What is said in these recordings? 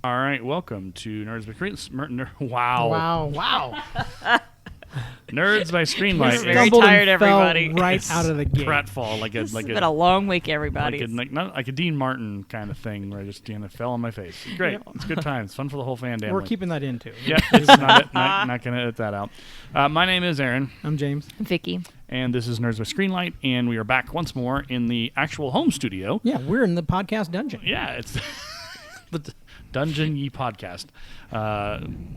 All right, welcome to Nerds by Wow. Nerds by Screenlight. You're very tired, everybody. Right out of the gate. Pratfall, It's been a long week, everybody. like a Dean Martin kind of thing where I just fell on my face. Great. It's good times. Fun for the whole fan family. We're keeping that in, too. Yeah, it's not going to edit that out. My name is Aaron. I'm James. Vicky. And this is Nerds by Screenlight, and we are back once more in the actual home studio. Yeah, we're in the podcast dungeon. Yeah, it's the Dungeon Ye podcast.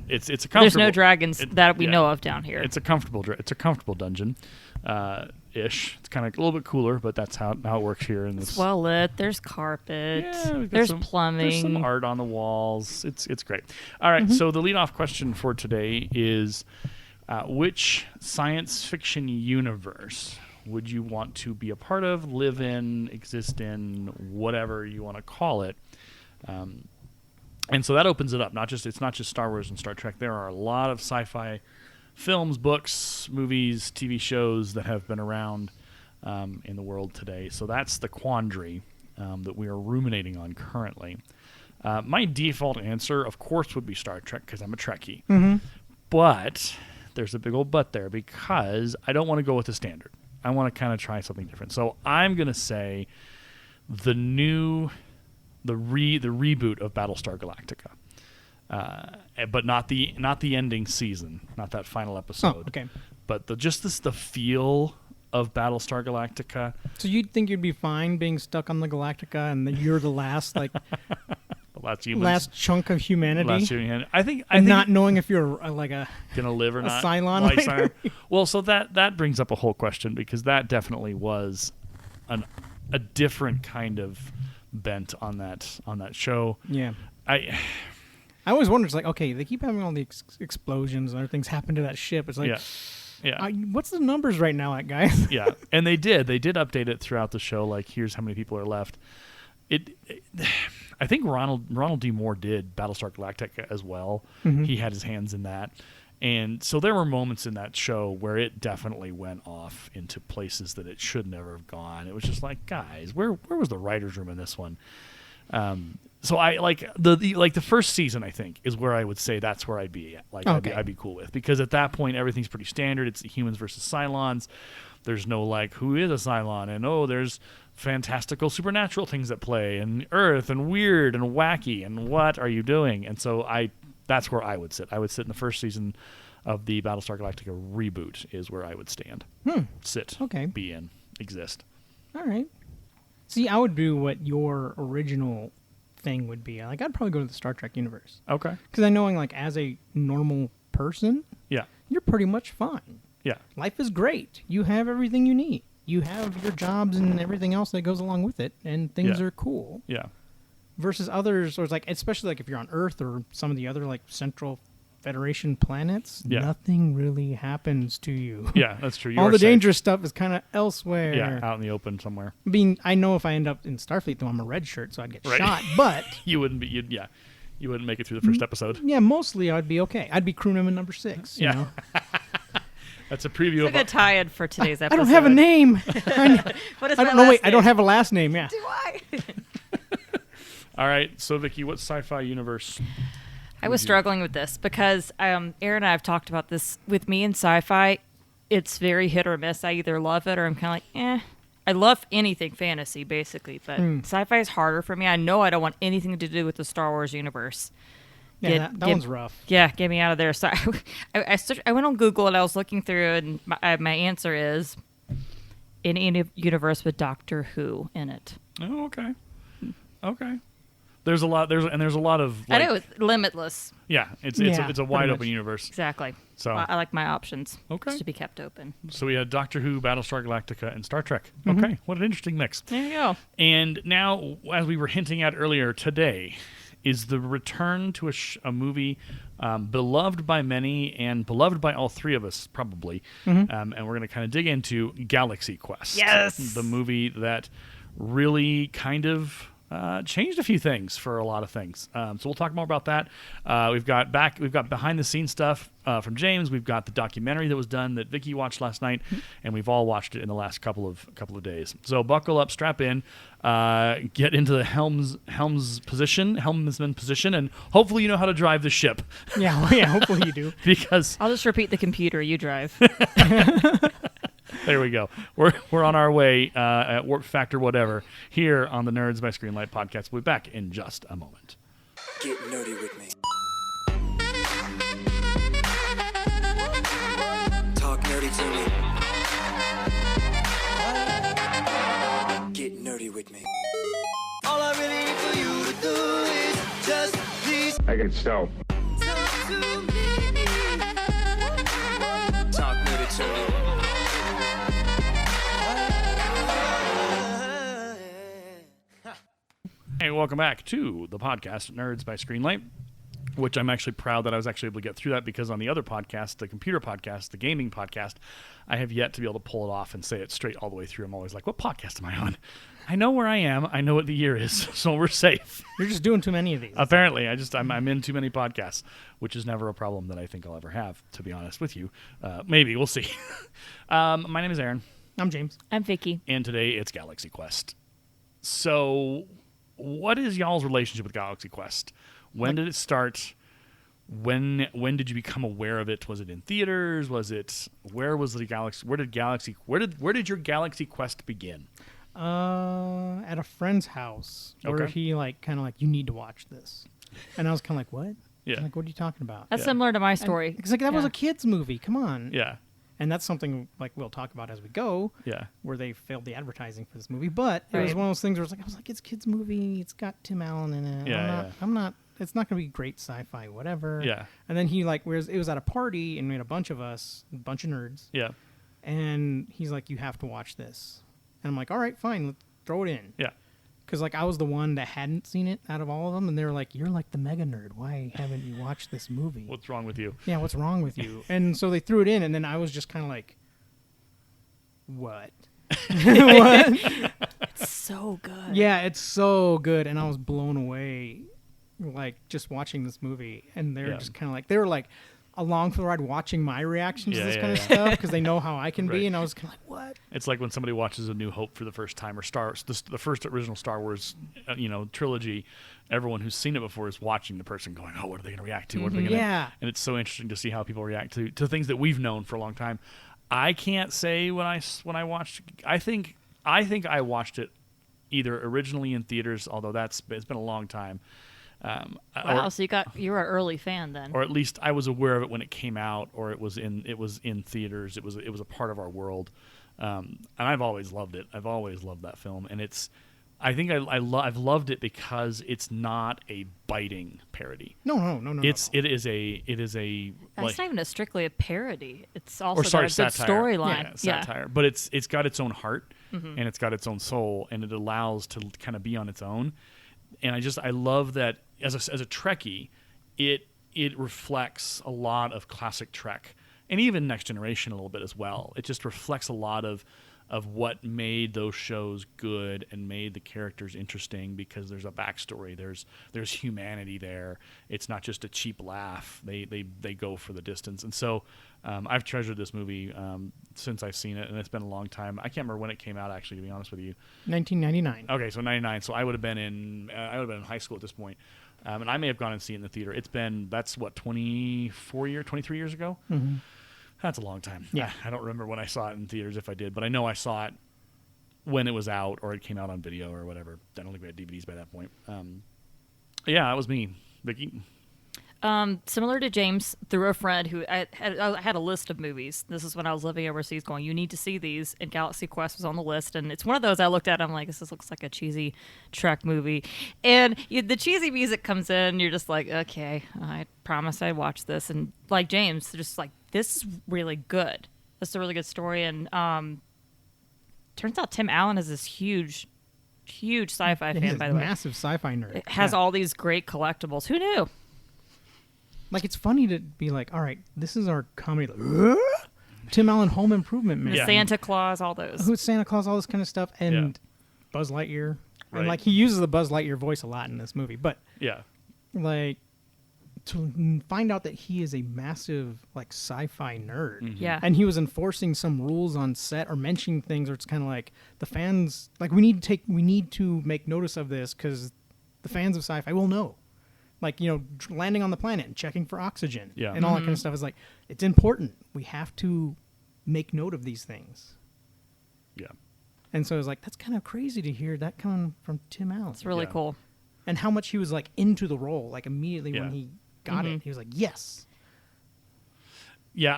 It's a comfortable. There's no dragons that we know of down here. It's a comfortable dungeon, ish. It's kind of a little bit cooler, but that's how it works here. In this, it's well lit. There's carpet. Yeah, there's plumbing. There's some art on the walls. It's great. All right. So the leadoff question for today is, which science fiction universe would you want to be a part of, live in, exist in, whatever you want to call it? And so that opens it up. It's not just Star Wars and Star Trek. There are a lot of sci-fi films, books, movies, TV shows that have been around in the world today. So that's the quandary that we are ruminating on currently. My default answer, of course, would be Star Trek because I'm a Trekkie. Mm-hmm. But there's a big old but there because I don't want to go with the standard. I want to kind of try something different. So I'm going to say the reboot of Battlestar Galactica, but not the ending season, not that final episode. Oh, okay. But the feel of Battlestar Galactica. So you'd think you'd be fine being stuck on the Galactica, and that you're the last last chunk of humanity. I think not knowing if you're gonna live or not. Cylon later. Well, so that brings up a whole question because that definitely was a different kind of bent on that show. Yeah. I always wonder, it's like, okay, they keep having all the explosions and other things happen to that ship. It's like, yeah. What's the numbers right now, guys? Yeah, and they did update it throughout the show. Like, here's how many people are left. I think Ronald D. Moore did Battlestar Galactica as well. Mm-hmm. He had his hands in that. And so there were moments in that show where it definitely went off into places that it should never have gone. It was just like, guys, where was the writer's room in this one? So I like the first season, I think, is where I would say that's where I'd be at. I'd be cool with, because at that point everything's pretty standard. It's humans versus Cylons. There's no who is a Cylon, and there's fantastical supernatural things at play, and Earth, and weird and wacky, and what are you doing? And so that's where I would sit. I would sit in the first season of the Battlestar Galactica reboot is where I would stand. Sit. Okay. Be in. Exist. All right. See, I would do what your original thing would be. I'd probably go to the Star Trek universe. Okay. Because I knowing, as a normal person, yeah, you're pretty much fine. Yeah. Life is great. You have everything you need. You have your jobs and everything else that goes along with it, and things are cool. Yeah. Versus others, or especially if you're on Earth or some of the other Central Federation planets, nothing really happens to you. Yeah, that's true. All the dangerous stuff is kind of elsewhere. Yeah, out in the open somewhere. I mean, I know if I end up in Starfleet, though, I'm a red shirt, so I'd get shot. But you wouldn't be. You wouldn't make it through the first episode. Yeah, mostly I'd be okay. I'd be crew member number 6. You know? That's a preview of a tie-in for today's episode. I don't have a name. What is my last name? I don't have a last name. Yeah. Do I? All right, so Vicky, what sci-fi universe? I was struggling with this because Aaron and I have talked about this. With me in sci-fi, it's very hit or miss. I either love it or I'm kind of like, I love anything fantasy, basically, but sci-fi is harder for me. I know I don't want anything to do with the Star Wars universe. Yeah, that one's rough. Yeah, get me out of there. So I went on Google and I was looking through, and my answer is any universe with Doctor Who in it. Oh, okay. Okay. There's a lot of I know, it's limitless. Yeah, it's a wide open universe. Exactly. So I like my options. Okay. To be kept open. So we had Doctor Who, Battlestar Galactica, and Star Trek. Mm-hmm. Okay, what an interesting mix. There you go. And now, as we were hinting at earlier today, is the return to a movie beloved by many and beloved by all three of us, probably. Mm-hmm. And we're going to kind of dig into Galaxy Quest. Yes! The movie that really kind of changed a few things for a lot of things. So we'll talk more about that. We've got behind the scenes stuff from James. We've got the documentary that was done that Vicki watched last night, and we've all watched it in the last couple of days. So buckle up, strap in, get into the helmsman position, and hopefully you know how to drive the ship. Yeah, well, yeah. Hopefully you do. Because I'll just repeat the computer. You drive. there we go. We're on our way at Warp Factor whatever here on the Nerds by Screenlight podcast. We'll be back in just a moment. Get nerdy with me. Talk nerdy to me. Get nerdy with me. All I really need for you to do is just please. I can stop. Talk to me. Talk nerdy to me. Hey, welcome back to the podcast, Nerds by Screenlight, which I'm actually proud that I was actually able to get through that, because on the other podcast, the computer podcast, the gaming podcast, I have yet to be able to pull it off and say it straight all the way through. I'm always like, what podcast am I on? I know where I am. I know what the year is, so we're safe. You're just doing too many of these. Apparently, I'm in too many podcasts, which is never a problem that I think I'll ever have, to be honest with you. Maybe, we'll see. My name is Aaron. I'm James. I'm Vicki. And today it's Galaxy Quest. So, what is y'all's relationship with Galaxy Quest? When did it start? When did you become aware of it? Was it in theaters? Where did your Galaxy Quest begin? At a friend's house where Okay. he you need to watch this, and I was kind of like, what? Yeah. Like, what are you talking about? That's similar to my story. It's like that was Yeah. a kids movie. Come on. Yeah. And that's something like we'll talk about as we go. Yeah. Where they failed the advertising for this movie, but it was Right. one of those things where I was like, it's a kids movie. It's got Tim Allen in it. Yeah, I'm not. It's not going to be great sci-fi, whatever. Yeah. And then he it was at a party, and we had a bunch of nerds. Yeah. And he's like, you have to watch this. And I'm like, all right, fine, let's throw it in. Yeah. Because I was the one that hadn't seen it out of all of them, and they were like, you're like the mega nerd. Why haven't you watched this movie? What's wrong with you? Yeah, what's wrong with you? And so they threw it in, and then I was just kind of like, what? What? It's so good. Yeah, it's so good, and I was blown away, just watching this movie. And they're just kind of like, they were like along for the ride, watching my reaction to this kind of stuff, because they know how I can Right. be. And I was kind of like, what? It's like when somebody watches A New Hope for the first time, or the first original Star Wars, trilogy. Everyone who's seen it before is watching the person going, "Oh, what are they going to react to? What are they going to?" Yeah. And it's so interesting to see how people react to things that we've known for a long time. I can't say when I watched. I think I watched it either originally in theaters, although it's been a long time. Wow, so you were an early fan then. Or at least I was aware of it when it came out, or it was in theaters. It was a part of our world, and I've always loved it. I've always loved that film, and I think I've loved it because it's not a biting parody. No. It is a That's not even strictly a parody. It's also satire. got a good storyline. Yeah, satire. But it's got its own heart, and it's got its own soul, and it allows to kind of be on its own. And I love that as a Trekkie, it reflects a lot of classic Trek, and even Next Generation a little bit as well. It just reflects a lot of what made those shows good and made the characters interesting, because there's a backstory, there's humanity there. It's not just a cheap laugh. They go for the distance. And so I've treasured this movie since I've seen it, and it's been a long time. I can't remember when it came out, actually, to be honest with you. 1999. Okay, so 99. So I would have been in high school at this point. And I may have gone and seen it in the theater. That's 23 years ago? Mm-hmm. That's a long time. Yeah. I don't remember when I saw it in theaters, if I did, but I know I saw it when it was out, or it came out on video or whatever. I don't think we had DVDs by that point. Yeah, that was me. Vicki? Similar to James, through a friend who I had a list of movies. This is when I was living overseas going, you need to see these, and Galaxy Quest was on the list. And it's one of those I looked at, I'm like, this looks like a cheesy Trek movie. And the cheesy music comes in, you're just like, okay, I promise I watch this. And like James, just like, this is really good. This is a really good story. And turns out Tim Allen is this huge sci-fi He's fan, a by the way. massive sci-fi nerd. It has all these great collectibles. Who knew? Like, it's funny to be like, all right, this is our comedy. Tim Allen, Home Improvement Man. The Santa Claus, all those. Who's Santa Claus, all this kind of stuff. And Buzz Lightyear. And like he uses the Buzz Lightyear voice a lot in this movie, but yeah, like to find out that he is a massive like sci-fi nerd. Mm-hmm. Yeah. And he was enforcing some rules on set or mentioning things where it's kind of like the fans like we need to make notice of this because the fans of sci-fi will know. Like, you know, landing on the planet and checking for oxygen and all that kind of stuff is like, it's important. We have to make note of these things. yeah. And so it was like, that's kind of crazy to hear that coming from Tim Allen. It's really cool. And how much he was like into the role, like immediately when he got Mm-hmm. it, he was like, yes. Yeah,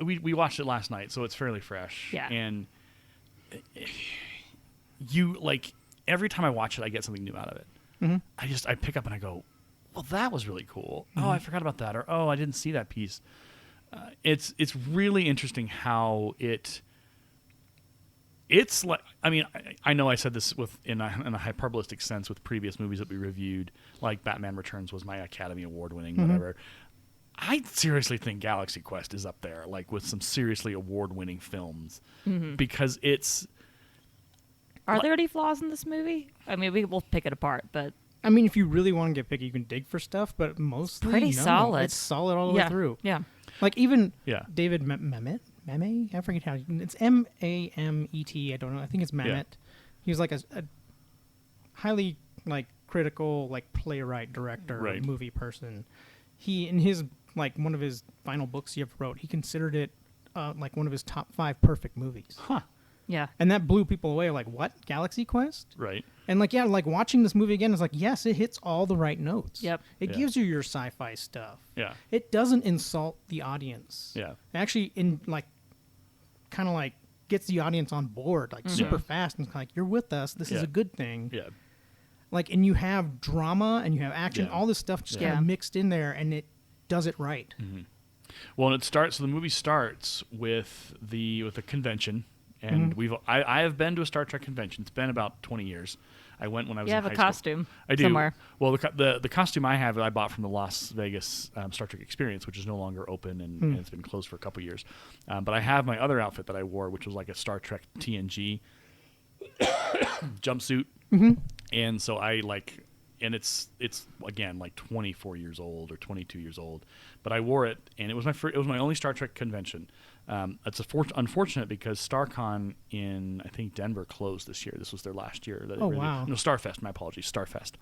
we watched it last night, so it's fairly fresh. Yeah. And you like every time I watch it, I get something new out of it. Mm-hmm. I pick up and I go, well, that was really cool. Oh, I forgot about that, or oh, I didn't see that piece. It's really interesting how it's like, I mean, I know I said this in a hyperbolistic sense with previous movies that we reviewed, like Batman Returns was my Academy Award winning, whatever. I seriously think Galaxy Quest is up there, like with some seriously award winning films, because it's. Are there any flaws in this movie? I mean, we will pick it apart, but I mean, if you really want to get picky, you can dig for stuff, but mostly Pretty no. solid. It's solid all the way through. Yeah. Like even Yeah. David Mamet, I forget how it's Mamet. I don't know. I think it's Mamet. Yeah. He was like a highly like critical like playwright, director, Right. movie person. He in his like one of his final books he ever wrote, he considered it like one of his top 5 perfect movies. Huh. Yeah. And that blew people away. Like, what? Galaxy Quest? Right. And like, yeah, like watching this movie again is like, yes, it hits all the right notes. Yep. It Yeah. gives you your sci-fi stuff. Yeah. It doesn't insult the audience. Yeah. It actually, kind of like gets the audience on board, like super fast, and it's like, you're with us. This is Yeah. a good thing. Yeah. Like, and you have drama and you have action, Yeah. all this stuff just kind Yeah. of mixed in there, and it does it right. Well, and it starts. So the movie starts with a convention, and I have been to a Star Trek convention. It's been about 20 years. I went when I was You in have a high school. costume I do. somewhere. Well, the costume I have, I bought from the Las Vegas Star Trek Experience, which is no longer open and it's been closed for a couple years. But I have my other outfit that I wore, which was like a Star Trek TNG jumpsuit, and so and it's again like 24 years old or 22 years old, but I wore it, and it was my only Star Trek convention. It's unfortunate because StarCon in I think Denver closed this year. This was their last year. Wow. No, Starfest. My apologies, Starfest.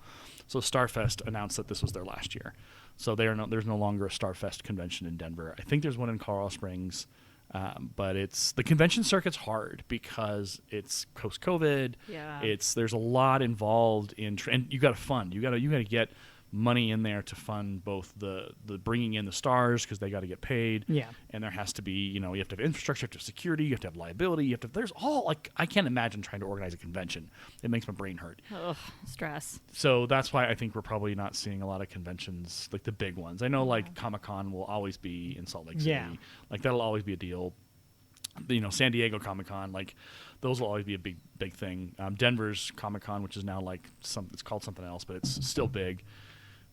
So Starfest announced that this was their last year. So there's no longer a Starfest convention in Denver. I think there's one in Colorado Springs. But the convention circuit's hard because it's post-COVID. Yeah. There's a lot involved and you got to fund. You got to get money in there to fund both the bringing in the stars because they got to get paid. Yeah. And there has to be, you have to have infrastructure, you have to have security, you have to have liability, there's all like I can't imagine trying to organize a convention. It makes my brain hurt. Ugh, stress. So that's why I think we're probably not seeing a lot of conventions like the big ones. I know like Comic-Con will always be in Salt Lake City. Yeah. Like that'll always be a deal. San Diego Comic-Con, like those will always be a big thing. Denver's Comic-Con, which is now like it's called something else, but it's still big.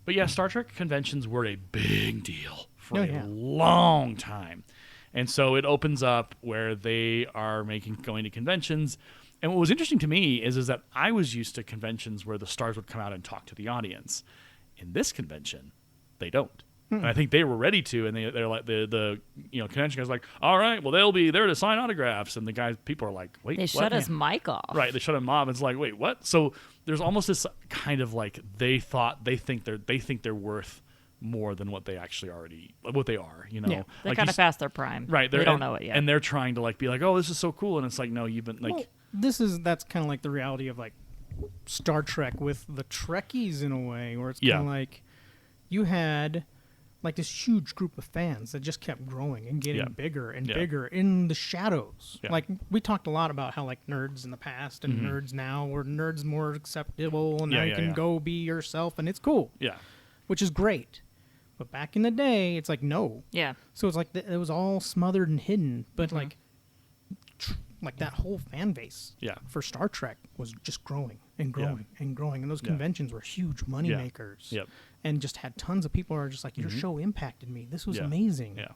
But yeah, Star Trek conventions were a big deal for a long time. And so it opens up where they are going to conventions. And what was interesting to me is that I was used to conventions where the stars would come out and talk to the audience. In this convention, they don't. And I think they were ready to, and they're like the convention guys are like, all right, well they'll be there to sign autographs, and people are like, wait, They what? shut his mic off. Right, they shut him off. It's like, wait, what? So there's almost this kind of like they think they're worth more than what they actually what they are. Yeah. They're like kind of past their prime. Right, They don't know it yet. and they're trying to like be like, oh, this is so cool, and it's like, no, you've been like, Well, that's kind of like the reality of like Star Trek with the Trekkies in a way, where it's kind of like you had like this huge group of fans that just kept growing and getting bigger and bigger in the shadows. Yeah. Like we talked a lot about how like nerds in the past and nerds now, where nerds more acceptable and now you can go be yourself and it's cool. yeah, Which is great. But back in the day, it's like no. Yeah. So it's like it was all smothered and hidden, but like that whole fan base for Star Trek was just growing and growing and growing, and those conventions were huge money makers. Yep. And just had tons of people who are just like, your show impacted me. This was amazing. Yeah.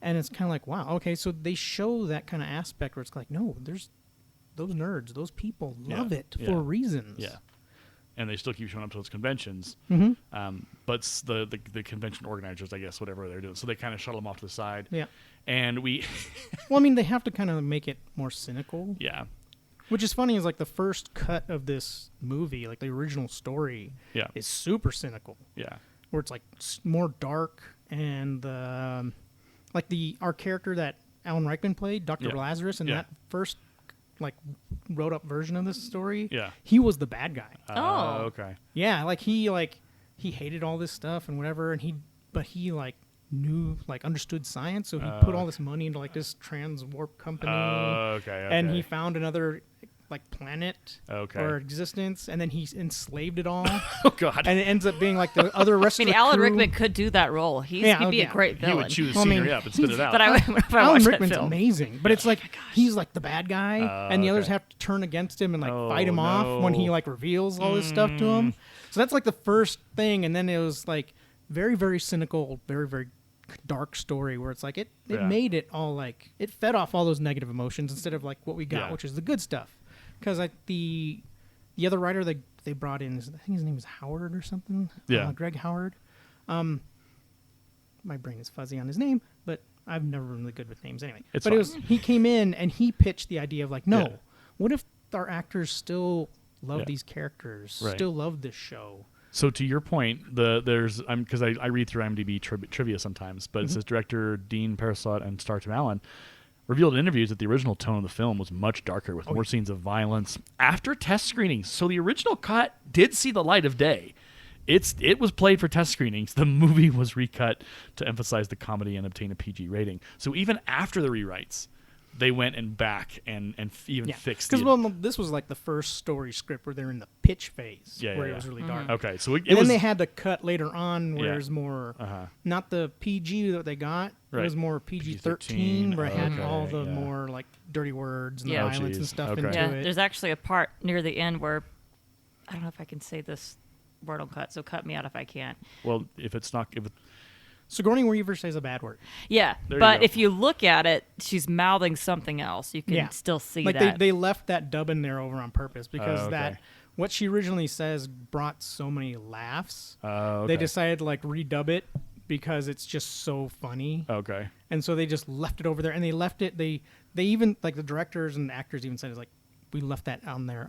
And it's kind of like, wow, okay, so they show that kind of aspect where it's like, no, there's those nerds, those people love Yeah. it Yeah. for reasons. Yeah. And they still keep showing up to those conventions. Mm-hmm. But the convention organizers, I guess, whatever they're doing. So they kind of shuttle them off to the side. Yeah. And we, Well, I mean, they have to kind of make it more cynical. yeah. Which is funny is like the first cut of this movie, like the original story, Yeah. is super cynical. Yeah. Where it's like more dark and like our character that Alan Rickman played, Dr. Yeah. Lazarus, in Yeah. that first like wrote up version of this story, Yeah. he was the bad guy. Oh. Okay. Yeah, like he hated all this stuff and whatever, and he knew, like, understood science, so he put all this money into like this trans warp company. Okay. And he found another like planet Okay. or existence, and then he enslaved it all. Oh God. And it ends up being like the other rest I of mean, the Alan crew. Rickman could do that role. He'd be a great he villain. would choose Well, I mean, scenery up and spit it out. But if I Alan watch Rickman's that film, amazing, but it's like he's like the bad guy, and the others okay. have to turn against him and like Oh, fight him off when he no. like reveals all this stuff to him. So that's like the first thing, and then it was like very, very cynical, very, very dark story where it's like it Yeah. made it all like it fed off all those negative emotions instead of like what we got, Yeah. which is the good stuff. Because like the other writer they brought in, I think his name is Howard or something. Yeah. Greg Howard. My brain is fuzzy on his name, but I've never been really good with names anyway. It's but fine. he came in and he pitched the idea of like, no, Yeah. what if our actors still love Yeah. these characters, Right. still love this show? So to your point, there's because I read through IMDb trivia sometimes, but it says director Dean Parasot and star Tim Allen revealed in interviews that the original tone of the film was much darker with more scenes of violence after test screenings. So the original cut did see the light of day. It was played for test screenings. The movie was recut to emphasize the comedy and obtain a PG rating. So even after the rewrites, they went and back and even fixed it. Because this was like the first story script where they're in the pitch phase, Yeah, where yeah, it was yeah. really dark. Okay, so it And was then they had to cut later on where Yeah. it was more, Uh-huh. not the PG that they got. Right. It was more PG-13, where it had okay, all the yeah. more like dirty words and Yeah. the Oh, violence and geez. stuff Okay. into yeah, it. there's actually a part near the end where I don't know if I can say this word on cut, so cut me out if I can't. well, if it's not if it, Sigourney Weaver says a bad word. Yeah, There you but go. if you look at it, she's mouthing something else. You can Yeah. still see Like that. they left that dub in there over on purpose because Oh, okay. that what she originally says brought so many laughs. okay. They decided to like redub it because it's just so funny. okay. And so they just left it over there, and they left it. They even like the directors and the actors even said it's like we left that on there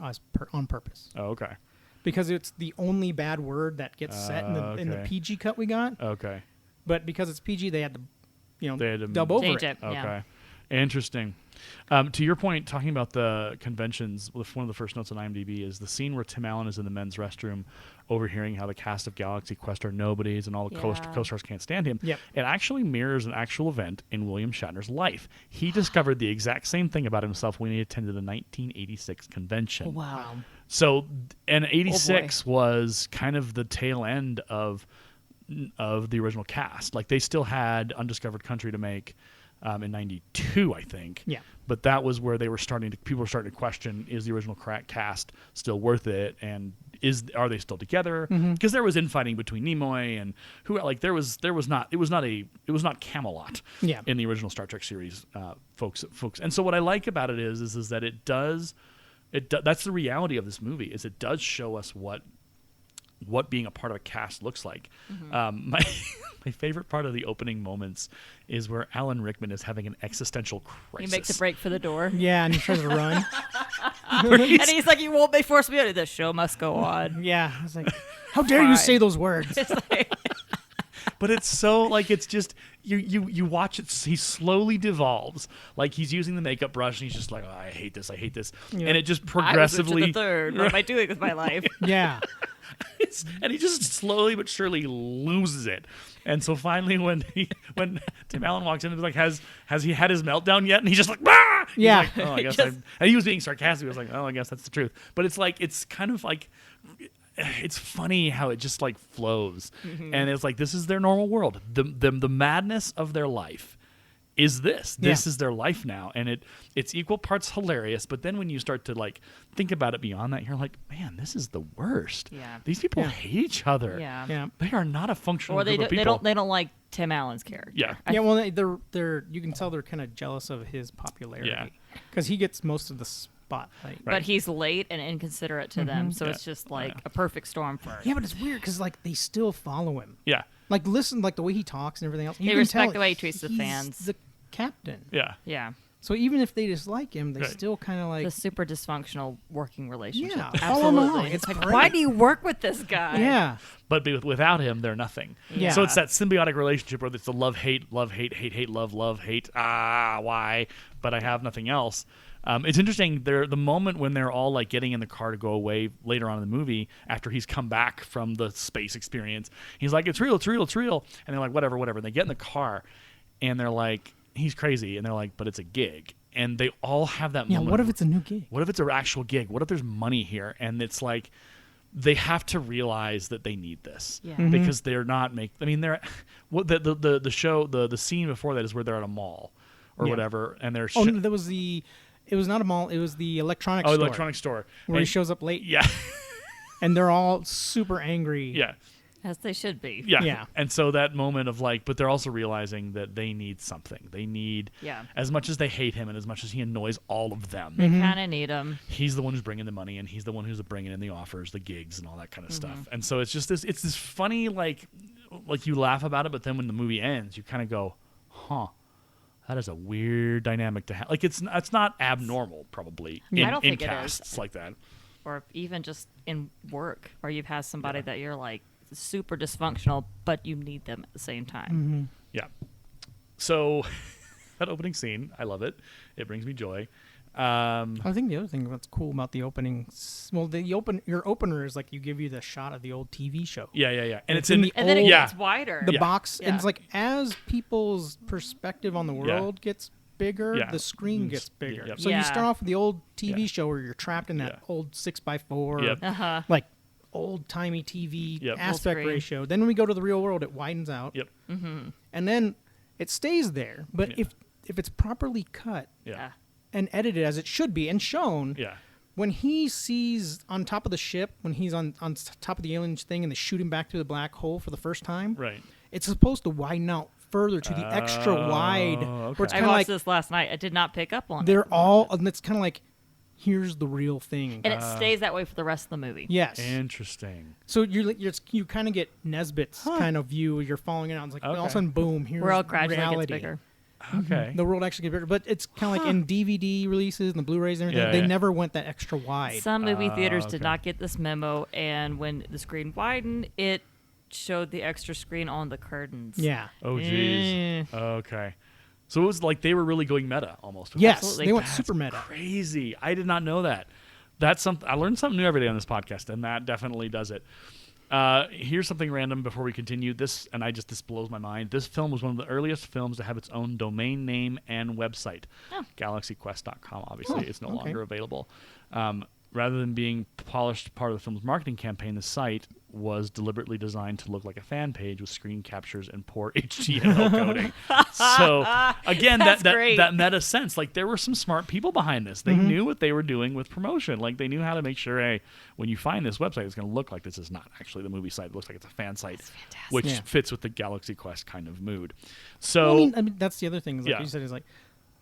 on purpose Oh, okay. because it's the only bad word that gets set in the okay. PG cut we got. Okay. But because it's PG, they had to They had to dub over change it. it. Okay. Yeah. Interesting. To your point, talking about the conventions, one of the first notes on IMDb is the scene where Tim Allen is in the men's restroom overhearing how the cast of Galaxy Quest are nobodies and all the Yeah. co-stars can't stand him. Yep. It actually mirrors an actual event in William Shatner's life. He discovered the exact same thing about himself when he attended the 1986 convention. Wow. So, and 86 was kind of the tail end of the original cast. Like they still had Undiscovered Country to make in 92, I think. Yeah. But that was where people were starting to question, is the original cast still worth it? And are they still together? Because there was infighting between Nimoy and it was not Camelot Yeah. in the original Star Trek series, folks. And so what I like about it is that that's the reality of this movie, is it does show us what being a part of a cast looks like. My favorite part of the opening moments is where Alan Rickman is having an existential crisis. He makes a break for the door. Yeah, and he tries to run. Where he's- And he's like, "You won't force me out. The show must go on." Yeah, I was like, how dare you Fine. say those words? but it's so like it's just you watch it. He slowly devolves. Like he's using the makeup brush and he's just like, oh, I hate this, Yeah. and it just I was progressively. into the third. What am I doing with my life? Yeah. And he just slowly but surely loses it. And so finally, when Tim Allen walks in, and is like, has he had his meltdown yet? And he's just like, ah! He's Yeah. like, oh, I guess. And he was being sarcastic. He was like, oh, I guess that's the truth. But it's like it's kind of like it's funny how it just like flows, and it's like this is their normal world. The madness of their life is this. This is their life now, and it's equal parts hilarious. But then when you start to like think about it beyond that, you're like, man, this is the worst. Yeah. These people Yeah. hate each other. Yeah. Yeah. They are not a functional Or they group of don't, people. they don't like Tim Allen's character. Yeah. Yeah, well, they're you can tell they're kind of jealous of his popularity. Yeah. Because he gets most of the spotlight. Right. But he's late and inconsiderate to them, so it's just like a perfect storm for Yeah, but it's weird because like they still follow him. Yeah. Like listen, like the way he talks and everything else. You They can respect tell the way he treats the he's fans. The captain. Yeah. Yeah. So even if they dislike him, they Right. still kind of like The super dysfunctional working relationship. Yeah, follow him Absolutely. along. It's It's like, great. why do you work with this guy? yeah. But without him, they're nothing. Yeah. So it's that symbiotic relationship where it's the love, hate, love, hate. Why? But I have nothing else. It's interesting. The moment when they're all like getting in the car to go away later on in the movie, after he's come back from the space experience, he's like, "It's real, it's real, it's real," and they're like, "Whatever, whatever." And they get in the car, and they're like, "He's crazy," and they're like, "But it's a gig." And they all have that Yeah. moment. What if it's a new gig? What if it's an actual gig? What if there's money here? And it's like they have to realize that they need this Yeah. because they're not I mean, they're what the show the scene before that is where they're at a mall or Yeah. whatever, and they're Oh, no, there was the. It was not a mall. It was the electronics store. electronic store Where he And- shows up late, Yeah, and they're all super angry. yeah, As they should be. yeah, Yeah. And so that moment of like, but they're also realizing that they need something. They need Yeah. as much as they hate him and as much as he annoys all of them. They kind of need him. He's the one who's bringing the money, and he's the one who's bringing in the offers, the gigs, and all that kind of Mm-hmm. stuff. And so it's just this. It's this funny, like you laugh about it, but then when the movie ends, you kind of go, "Huh, that is a weird dynamic to have." Like it's not abnormal, probably Yeah. in, I don't in think it is. casts like that. Or even just in work, where you've had somebody that you're like super dysfunctional, but you need them at the same time. Yeah. So that opening scene, I love it. It brings me joy. I think the other thing that's cool about the opening, well, your opener is like you give you the shot of the old TV show. Yeah, and it's in in the And then it old- Yeah. gets wider. The Yeah. box, and Yeah. it's like as people's perspective on the world gets bigger, Yeah. the screen Mm, gets bigger. yep. So Yeah. you start off with the old TV Yeah. show where you're trapped in that Yeah. old 6x4, Yep. Uh-huh. like old timey TV Yep. Full aspect screen. ratio. Then when we go to the real world, it widens out, Yep. and then it stays there. But Yeah. if it's properly cut Yeah. and edited as it should be and shown, Yeah. when he sees on top of the ship, when he's on top of the alien thing and they shoot him back through the black hole for the first time, Right. it's supposed to widen out further to the extra wide, okay. where it's I kind of watched like this last night. I did not pick up on it. they're all, and it's kind of like, here's the real thing. And it stays that way for the rest of the movie. Yes. Interesting. So you kind of get Nesbitt's kind of view. You're following it out. It's like all of Okay. a sudden, boom, here's World gradually reality. gets bigger. Okay. The world actually gets bigger, but it's kind of like in DVD releases and the Blu-rays and everything. Yeah, they yeah. never went that extra wide. Some movie theaters did okay. not get this memo, and when the screen widened, it showed the extra screen on the curtains. Yeah. Oh, geez. Okay. So it was like they were really going meta almost. with Yes, Absolutely. they went That's super meta. Crazy. I did not know that. That's something I learned something new every day on this podcast, and that definitely does it. Here's something random before we continue. This blows my mind. This film was one of the earliest films to have its own domain name and website. Oh. GalaxyQuest.com. Obviously, it's no okay. longer available. Rather than being polished part of the film's marketing campaign, the site was deliberately designed to look like a fan page with screen captures and poor HTML coding. So again, That's that great. meta sense, like there were some smart people behind this. They knew what they were doing with promotion. Like they knew how to make sure, hey, when you find this website, it's going to look like this is not actually the movie site. It looks like it's a fan site, which Yeah. fits with the Galaxy Quest kind of mood. So Well, I mean, that's the other thing. Is like Yeah. you said, is like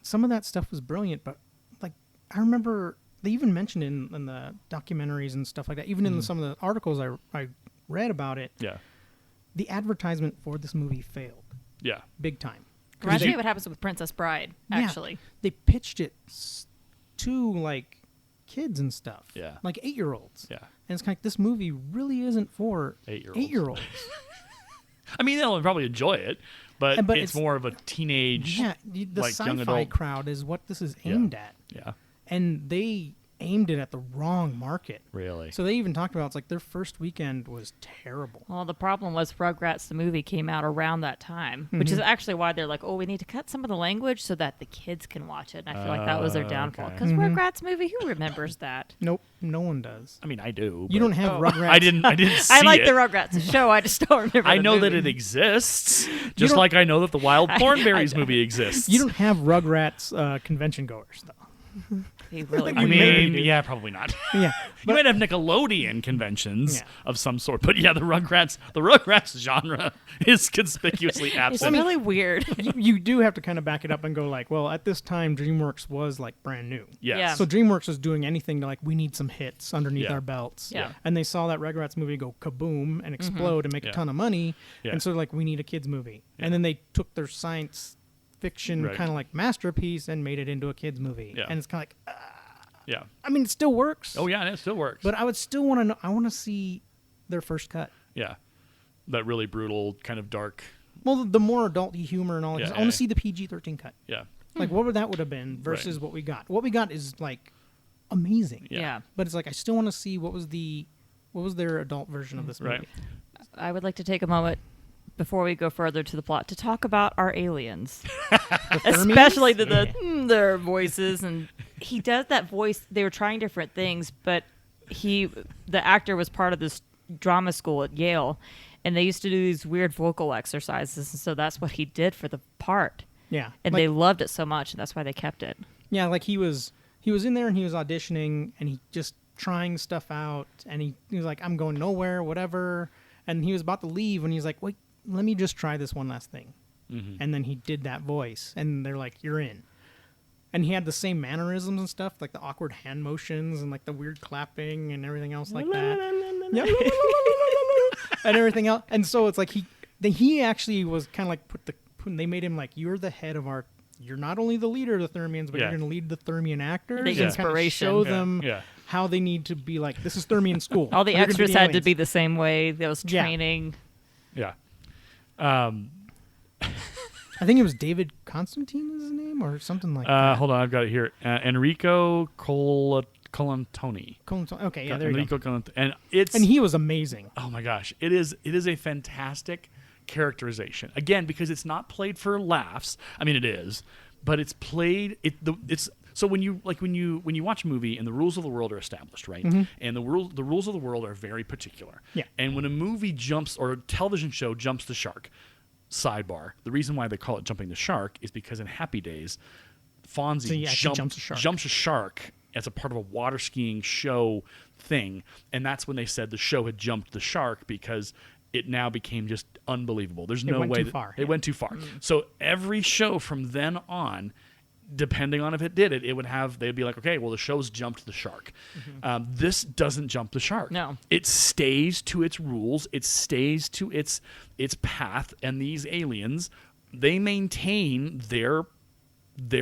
some of that stuff was brilliant, but like I remember they even mentioned in the documentaries and stuff like that. Even in some of the articles I read about it, yeah, the advertisement for this movie failed yeah, big time. Reminds you- me of what happens with Princess Bride, Yeah, actually. they pitched it to like kids and stuff. Yeah. like 8-year-olds. yeah. And it's kind of like this movie really isn't for 8-year-olds. 8-year-olds. I mean, they'll probably enjoy it, but, But it's it's- more of a teenage, Yeah, the like young sci-fi adult. crowd is what this is aimed at, Yeah, and they aimed it at the wrong market. really. So they even talked about it's like their first weekend was terrible. Well, the problem was Rugrats, the movie, came out around that time, which is actually why they're like, oh, we need to cut some of the language so that the kids can watch it. And I feel like that was their downfall. okay. Because Rugrats movie, who remembers that? Nope, no one does. I mean, I do. You but don't have Oh. Rugrats. I didn't see I like it. the Rugrats show. I just don't remember I the know that movie. it exists, just don't- like I know that the Wild I Thornberries don't. movie exists. You don't have Rugrats convention goers though. He really I would. mean, yeah, probably not. Yeah, You might have Nickelodeon conventions Yeah. of some sort, but yeah, the Rugrats genre is conspicuously It's absent. really weird. you do have to kind of back it up and go like, well, at this time, DreamWorks was like brand new. Yes. Yeah. So DreamWorks was doing anything to like, we need some hits underneath Yeah. our belts. Yeah. And they saw that Rugrats movie go kaboom and explode and make Yeah. a ton of money. Yeah. And so like, we need a kids movie. Yeah. And then they took their science fiction Right. kind of like masterpiece and made it into a kids movie. Yeah. And it's kind of like, Yeah. I mean, it still works. Oh yeah, and it still works. But I would still want to know. I want to see their first cut. yeah, that really brutal, kind of dark. Well, the more adult humor and all that. Yeah, I want yeah. to see the PG-13 cut. Yeah. Like, what would that would have been versus what we got? What we got is like amazing. Yeah. Yeah. But it's like I still want to see what was their adult version of this movie. Right. I would like to take a moment before we go further to the plot to talk about our aliens, especially their voices. And he does that voice. They were trying different things, but the actor was part of this drama school at Yale, and they used to do these weird vocal exercises, and so that's what he did for the part. Yeah. And like, they loved it so much, and that's why they kept it. yeah, like he was in there and he was auditioning and he just trying stuff out and he was like, I'm going nowhere, whatever. And he was about to leave when he's like, wait, let me just try this one last thing. Mm-hmm. And then he did that voice and they're like, you're in. And he had the same mannerisms and stuff, like the awkward hand motions and like the weird clapping and everything else like that. Yep. And everything else. And so it's like he actually was kind of like they made him like, you're the head of you're not only the leader of the Thermians, but Yeah. you're going to lead the Thermian actors. The and kinda inspiration. show Yeah. them Yeah. how they need to be like, this is Thermian school. All the You're gonna extras the had to aliens. be the same way. There was Yeah. training. Yeah. I think it was David Constantine is his name or something like that. Hold on, I've got it here. Enrico Colantoni. Okay, yeah, there you go. Enrico Colantoni. And it's And he was amazing. oh my gosh, it is a fantastic characterization. Again, because it's not played for laughs. I mean, it is, but it's played. It's so when you watch a movie and the rules of the world are established, right? And the rules of the world are very particular. Yeah. And when a movie jumps or a television show jumps the shark, sidebar. The reason why they call it jumping the shark is because in Happy Days, Fonzie So he actually jumps a shark. as a part of a water skiing show thing, and that's when they said the show had jumped the shark because it now became just unbelievable. There's no went way too that- far. It went too far. So every show from then on, depending on if it did it, they'd be like, okay, well, the show's jumped the shark. This doesn't jump the shark. No. It stays to its rules. It stays to its path. And these aliens, they maintain their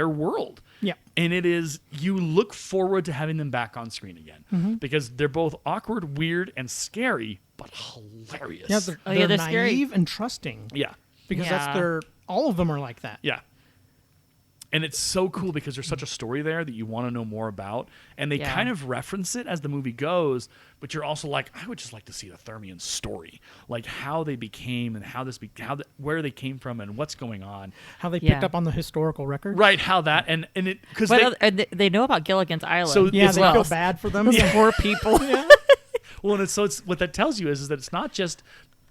world. Yeah. And it is, you look forward to having them back on screen again because they're both awkward, weird, and scary, but hilarious. Yeah, they're they're scary. naive and trusting Yeah. because Yeah. all of them are like that. Yeah. And it's so cool because there's such a story there that you want to know more about. And they Yeah. kind of reference it as the movie goes, but you're also like, I would just like to see the Thermian story. Like how they became and where they came from and what's going on. How they Yeah. picked up on the historical record. Right, how that, and it, because They know about Gilligan's Island. So Yeah, as they well. feel bad for them. Those poor people. Well, and it's what that tells you is that it's not just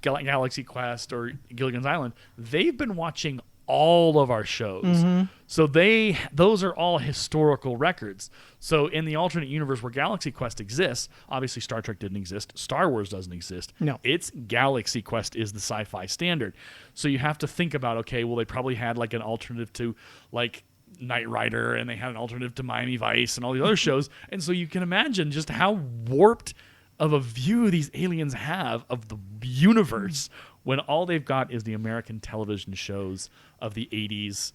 Galaxy Quest or Gilligan's Island. They've been watching all of our shows. So those are all historical records. So in the alternate universe where Galaxy Quest exists, obviously Star Trek didn't exist, Star Wars doesn't exist. No. It's Galaxy Quest is the sci-fi standard. So you have to think about, okay, well, they probably had like an alternative to like Knight Rider, and they had an alternative to Miami Vice and all these other shows. And so you can imagine just how warped of a view these aliens have of the universe when all they've got is the American television shows of the 80s,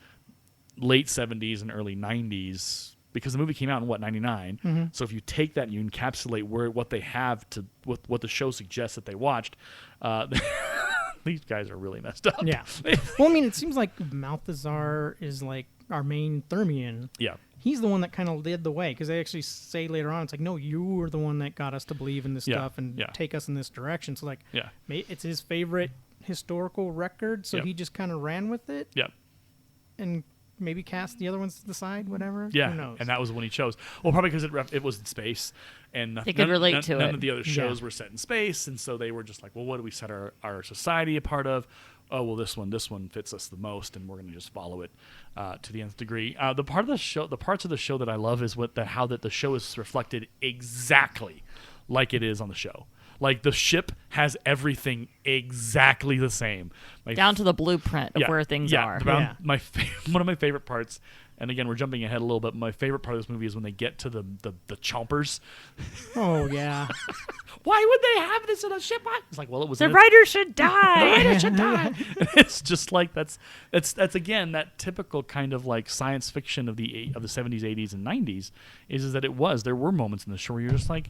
late 70s, and early 90s, because the movie came out in, 99? So if you take that and you encapsulate what they have to what the show suggests that they watched, these guys are really messed up. Yeah. Well, I mean, it seems like Malthazar is like our main Thermian. Yeah. He's the one that kind of led the way because they actually say later on, it's like, no, you were the one that got us to believe in this Yeah, stuff and yeah. take us in this direction. So, like, Yeah. it's his favorite historical record, so Yep. he just kind of ran with it Yeah. and maybe cast the other ones to the side, whatever. Yeah, Who knows? and that was the one he chose. Well, probably because it was in space, and They could relate to none it. of the other shows Yeah. were set in space, and so they were just like, well, what do we set our society apart of? oh well, this one fits us the most, and we're going to just follow it to the nth degree. The parts of the show that I love is how the show is reflected exactly like it is on the show. Like the ship has everything exactly the same, Down to the blueprint of where things are. One of my favorite parts. And again, we're jumping ahead a little bit. My favorite part of this movie is when they get to the chompers. Oh, yeah. Why would they have this in a ship? It's like, well, it was The writer should die. The writer should die. It's just like that's again that typical kind of like science fiction of the 70s, 80s, and 90s is that there were moments in the show where you're just like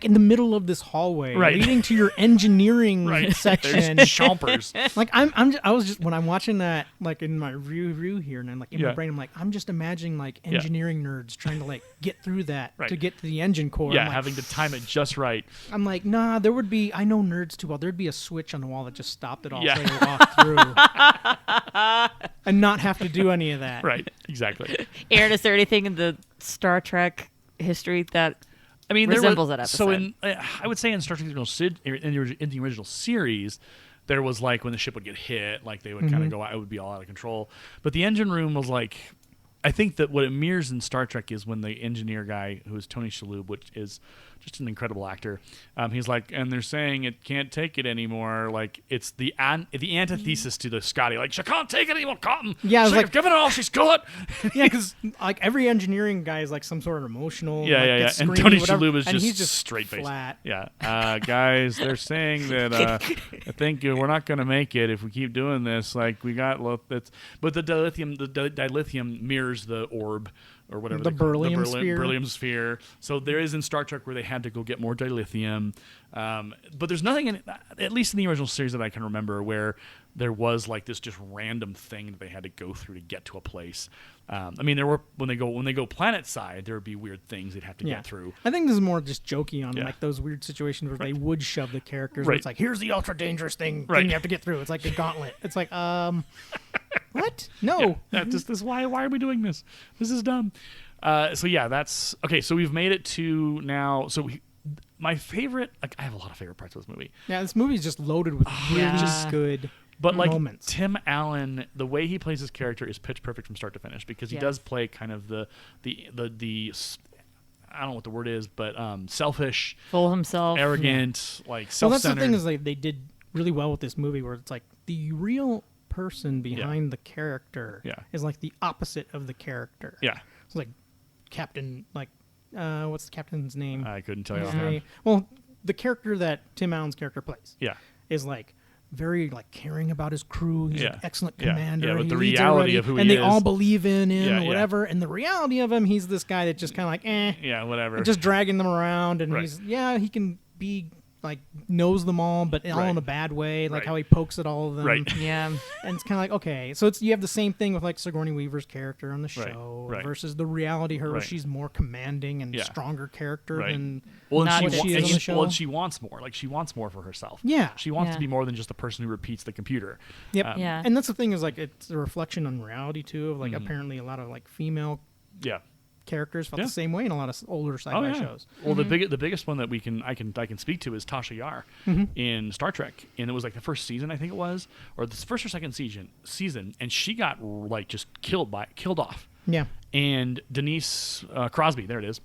in the middle of this hallway, Right. leading to your engineering right, section. there's chompers. Like I was just when I'm watching that like in my review here, and I'm like in my brain, I'm like I'm just imagining like engineering nerds trying to like get through that Right. to get to the engine core. Yeah, I'm like, having to time it just right. I'm like, nah, there would be. I know nerds too well. There'd be a switch on the wall that just stopped it all, Yeah. so they walk through, and not have to do any of that. Right, exactly. Aaron, is there anything in the Star Trek history that I mean, resembles that episode? So I would say in Star Trek in the original series, there was like when the ship would get hit, like they would kind of go, it would be all out of control. But the engine room was like, I think that what it mirrors in Star Trek is when the engineer guy, who is Tony Shalhoub, which is just an incredible actor, he's like, and they're saying it can't take it anymore. Like it's the antithesis to the Scotty. Like she can't take it anymore, Cotton. Yeah, I was like, given it all she's got. Yeah, because like every engineering guy is like some sort of emotional. Yeah, like, yeah. gets And screamy, Tony whatever, Shalhoub is and just, he's just straight face. flat. Yeah, guys, they're saying that I think we're not going to make it if we keep doing this. Like we got that's, but the dilithium mirrors the orb or whatever The they call it, beryllium sphere. Beryllium sphere. So there is in Star Trek where they had to go get more dilithium, but there's nothing in at least in the original series that I can remember where there was like this just random thing that they had to go through to get to a place. I mean, there were when they go planet side, there would be weird things they'd have to get through. I think this is more just jokey on Yeah. like those weird situations where they would shove the characters. Right. Where it's like, here's the ultra dangerous thing you have to get through. It's like the gauntlet. It's like, what? No. Yeah, this why are we doing this? This is dumb. So yeah, that's okay. So we've made it to now. So my favorite, like I have a lot of favorite parts of this movie. Yeah, this movie is just loaded with really Yeah. good But like moments. Tim Allen, the way he plays his character is pitch perfect from start to finish because he Yes. does play kind of the I don't know what the word is, but selfish, Full himself. arrogant, like Well, that's self-centered. the thing is like they did really well with this movie where it's like the real person behind the character is like the opposite of the character. Yeah, It's like Captain, like, what's the captain's name? I couldn't tell you His offhand. name- Well, the character that Tim Allen's character plays Yeah. is like very like caring about his crew. He's Yeah. an excellent Yeah. commander. Yeah, but he the leads reality everybody, of who he and they is- all believe in him Yeah, or yeah. whatever. And the reality of him, he's this guy that just kind of like, Yeah, whatever. just dragging them around. And Right. he can be like knows them all, but all Right. in a bad way, like Right. how he pokes at all of them. Right. Yeah. And it's kind of like, okay, so you have the same thing with like Sigourney Weaver's character on the Right, show right. versus the reality her where Right. she's more commanding and Yeah. stronger character Right. than Well, Not and what she is on the show. she wants more. Like she wants more for herself. Yeah. She wants to Yeah. be more than just the person who repeats the computer. Yep. Yeah. And that's the thing is like it's a reflection on reality too of like Mm-hmm. apparently a lot of like female Yeah. characters felt Yeah. the same way in a lot of older sci-fi shows. Well, the biggest one that I can speak to is Tasha Yar in Star Trek, and it was like the first season I think it was, or the first or second season, and she got like just killed off. Yeah. And Denise Crosby, there it is.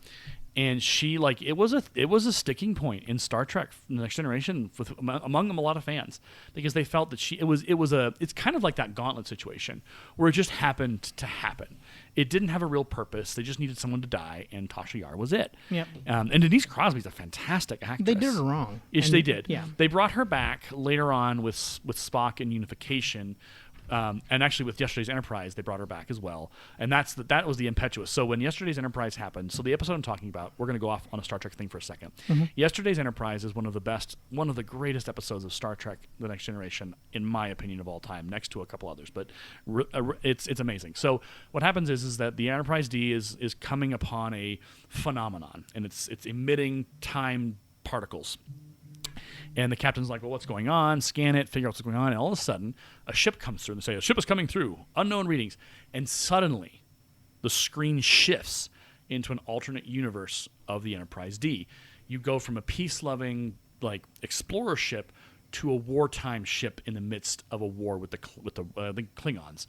And she like it was a sticking point in Star Trek: The Next Generation among them a lot of fans because they felt that it's kind of like that gauntlet situation where it just happened to happen. It didn't have a real purpose. They just needed someone to die, and Tasha Yar was it. Yep. And Denise Crosby's a fantastic actress. They did it wrong. Yes, And- they did. Yeah. They brought her back later on with Spock and Unification. And actually, with Yesterday's Enterprise, they brought her back as well, and that was the impetuous. So when Yesterday's Enterprise happened, so the episode I'm talking about, we're going to go off on a Star Trek thing for a second. Yesterday's Enterprise is one of the greatest episodes of Star Trek: The Next Generation, in my opinion, of all time, next to a couple others. But it's amazing. So what happens is that the Enterprise D is coming upon a phenomenon, and it's emitting time particles. And the captain's like, well, what's going on? Scan it, figure out what's going on. And all of a sudden, a ship comes through and they say, a ship is coming through, unknown readings. And suddenly, the screen shifts into an alternate universe of the Enterprise D. You go from a peace-loving, like, explorer ship to a wartime ship in the midst of a war with the Klingons.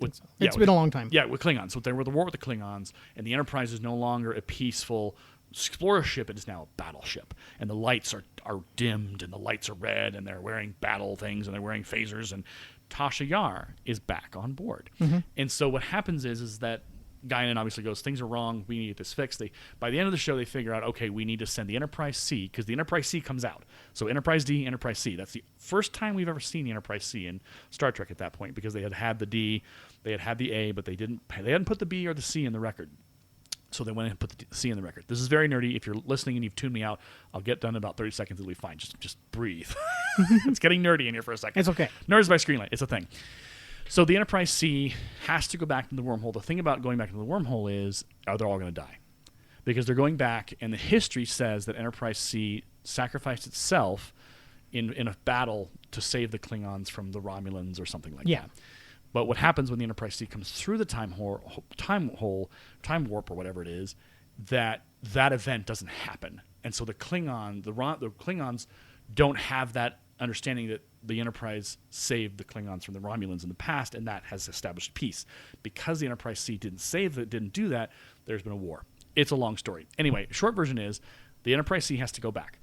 It's been a long time. Yeah, with Klingons. So they were the war with the Klingons, and the Enterprise is no longer a peaceful explorer ship. It is now a battleship, and the lights are dimmed, and the lights are red, and they're wearing battle things, and they're wearing phasers, and Tasha Yar is back on board. And so what happens is that Guinan obviously goes, things are wrong, we need to get this fixed. By the end of the show, they figure out, okay, we need to send the Enterprise C, because the Enterprise C comes out. So Enterprise D, Enterprise C. That's the first time we've ever seen the Enterprise C in Star Trek at that point, because they had the D, they had the A, but they hadn't put the B or the C in the record. So they went and put the C in the record. This is very nerdy. If you're listening and you've tuned me out, I'll get done in about 30 seconds. It'll be fine. Just breathe. It's getting nerdy in here for a second. It's okay. Nerds by Screenlight. It's a thing. So the Enterprise C has to go back into the wormhole. The thing about going back into the wormhole is, they're all going to die. Because they're going back, and the history says that Enterprise C sacrificed itself in a battle to save the Klingons from the Romulans or something like that. But what happens when the Enterprise C comes through the time warp or whatever it is, that event doesn't happen. And so the Klingons don't have that understanding that the Enterprise saved the Klingons from the Romulans in the past, and that has established peace. Because the Enterprise C didn't do that, there's been a war. It's a long story. Anyway, short version is, the Enterprise C has to go back.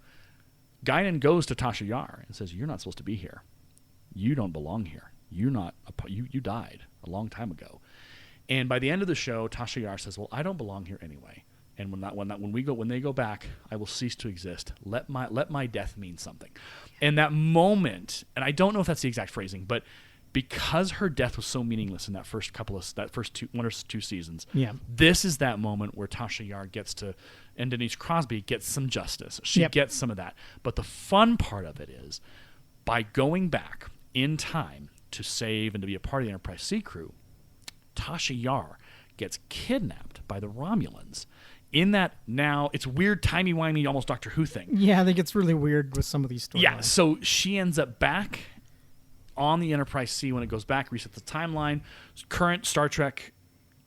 Guinan goes to Tasha Yar and says, you're not supposed to be here. You don't belong here. You died a long time ago. And by the end of the show, Tasha Yar says, well, I don't belong here anyway. And when they go back, I will cease to exist. Let my death mean something. And that moment, and I don't know if that's the exact phrasing, but because her death was so meaningless in that first one or two seasons, this is that moment where Tasha Yar gets to, and Denise Crosby gets some justice. She gets some of that. But the fun part of it is, by going back in time to save and to be a part of the Enterprise C crew, Tasha Yar gets kidnapped by the Romulans. In that, now it's weird, timey-wimey, almost Doctor Who thing. Yeah, I think it's really weird with some of these stories. Yeah, so she ends up back on the Enterprise C when it goes back, resets the timeline. Current Star Trek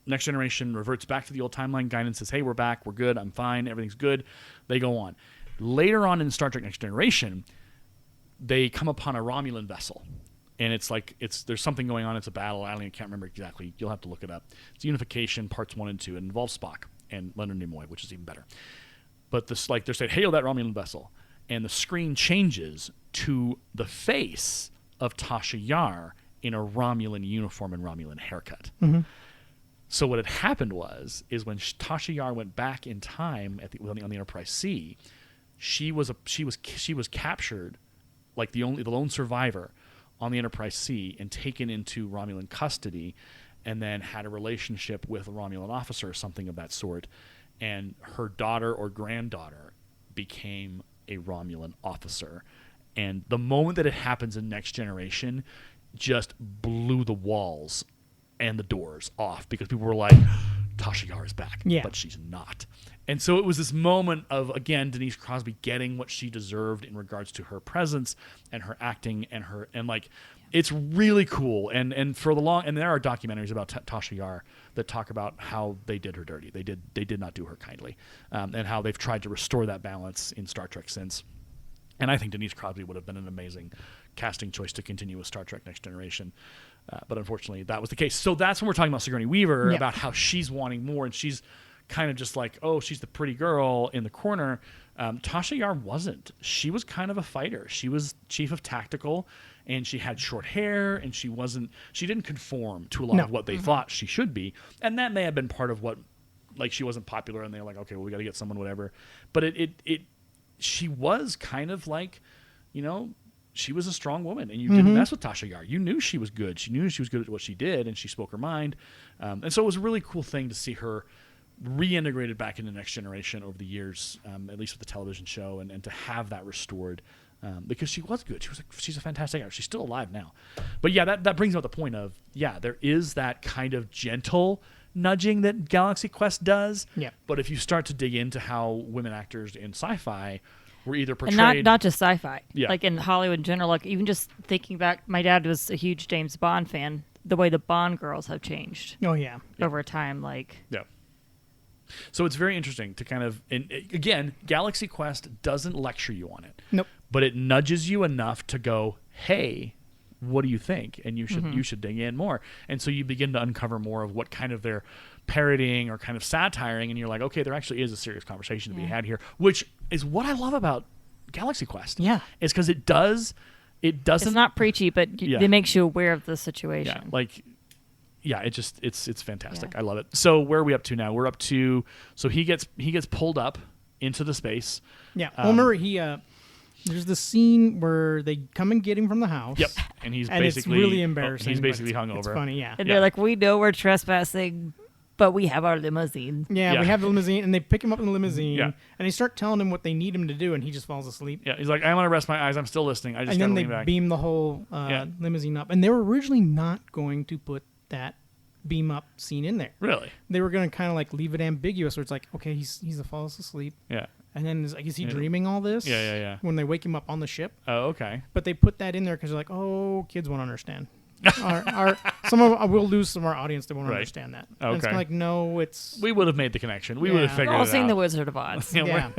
Next Generation reverts back to the old timeline. Guinan says, hey, we're back, we're good, I'm fine, everything's good. They go on. Later on in Star Trek Next Generation, they come upon a Romulan vessel. And there's something going on. It's a battle. I can't remember exactly. You'll have to look it up. It's Unification, parts 1 and 2. It involves Spock and Leonard Nimoy, which is even better. But they're saying, hail that Romulan vessel. And the screen changes to the face of Tasha Yar in a Romulan uniform and Romulan haircut. So what had happened is when Tasha Yar went back in time on the Enterprise C, she was captured, like the lone survivor on the Enterprise C, and taken into Romulan custody, and then had a relationship with a Romulan officer or something of that sort, and her daughter or granddaughter became a Romulan officer. And the moment that it happens in Next Generation just blew the walls and the doors off, because people were like, Tasha Yar is back, but she's not. And so it was this moment of, again, Denise Crosby getting what she deserved in regards to her presence and her acting and it's really cool. And there are documentaries about Tasha Yar that talk about how they did her dirty. They did not do her kindly, and how they've tried to restore that balance in Star Trek since. And I think Denise Crosby would have been an amazing casting choice to continue with Star Trek Next Generation. But unfortunately, that was the case. So that's when we're talking about Sigourney Weaver, about how she's wanting more, and she's kind of just like, oh, she's the pretty girl in the corner. Tasha Yar wasn't. She was kind of a fighter. She was chief of tactical, and she had short hair, and she didn't conform to a lot of what they thought she should be. And that may have been part of what, she wasn't popular, and they were like, okay, well, we got to get someone, whatever. But she was kind of like, she was a strong woman, and you didn't mess with Tasha Yar. You knew she was good. She knew she was good at what she did, and she spoke her mind. And so it was a really cool thing to see her reintegrated back into Next Generation over the years, at least with the television show, and to have that restored, because she was good. She's a fantastic actor. She's still alive now. But yeah, that brings up the point of, there is that kind of gentle nudging that Galaxy Quest does. Yeah. But if you start to dig into how women actors in sci-fi were either portrayed, and not just sci-fi, like in Hollywood in general, like even just thinking back, my dad was a huge James Bond fan. The way the Bond girls have changed. Oh yeah. Over time, like. Yeah. So it's very interesting to kind of, and again, Galaxy Quest doesn't lecture you on it. Nope. But it nudges you enough to go, hey, what do you think? And you should dig in more. And so you begin to uncover more of what kind of they're parodying or kind of satiring, and you're like, okay, there actually is a serious conversation to be had here, which is what I love about Galaxy Quest. Yeah. Is because it doesn't. It's not preachy, but it makes you aware of the situation. Yeah, like, yeah, it's fantastic. I love it. So where are we up to now? We're up to, so he gets pulled up into the space. Yeah. Well, remember there's the scene where they come and get him from the house. Yep. And he's and basically it's really embarrassing. He's but basically it's hungover. It's funny, yeah. And they're like, we know we're trespassing, but we have our limousine. Yeah, we have the limousine, and they pick him up in the limousine, Yeah. and they start telling him what they need him to do, and he just falls asleep. Yeah, he's like, I'm gonna rest my eyes. I'm still listening. I just And gotta then they lean back. beam the whole limousine up, and they were originally not going to put that beam up scene in there. Really? They were going to kind of like leave it ambiguous, where it's like, okay, he's falls asleep, Yeah. and then it's like, is he Yeah. dreaming all this? Yeah. When they wake him up on the ship, Oh, okay. but they put that in there because they're like, oh, kids won't understand. We'll lose some of our audience that won't Right. understand that. And it's Okay. kinda like, no, it's We would have made the connection. We would have Yeah. figured We've all it seen out. The Wizard of Oz. Yeah, yeah.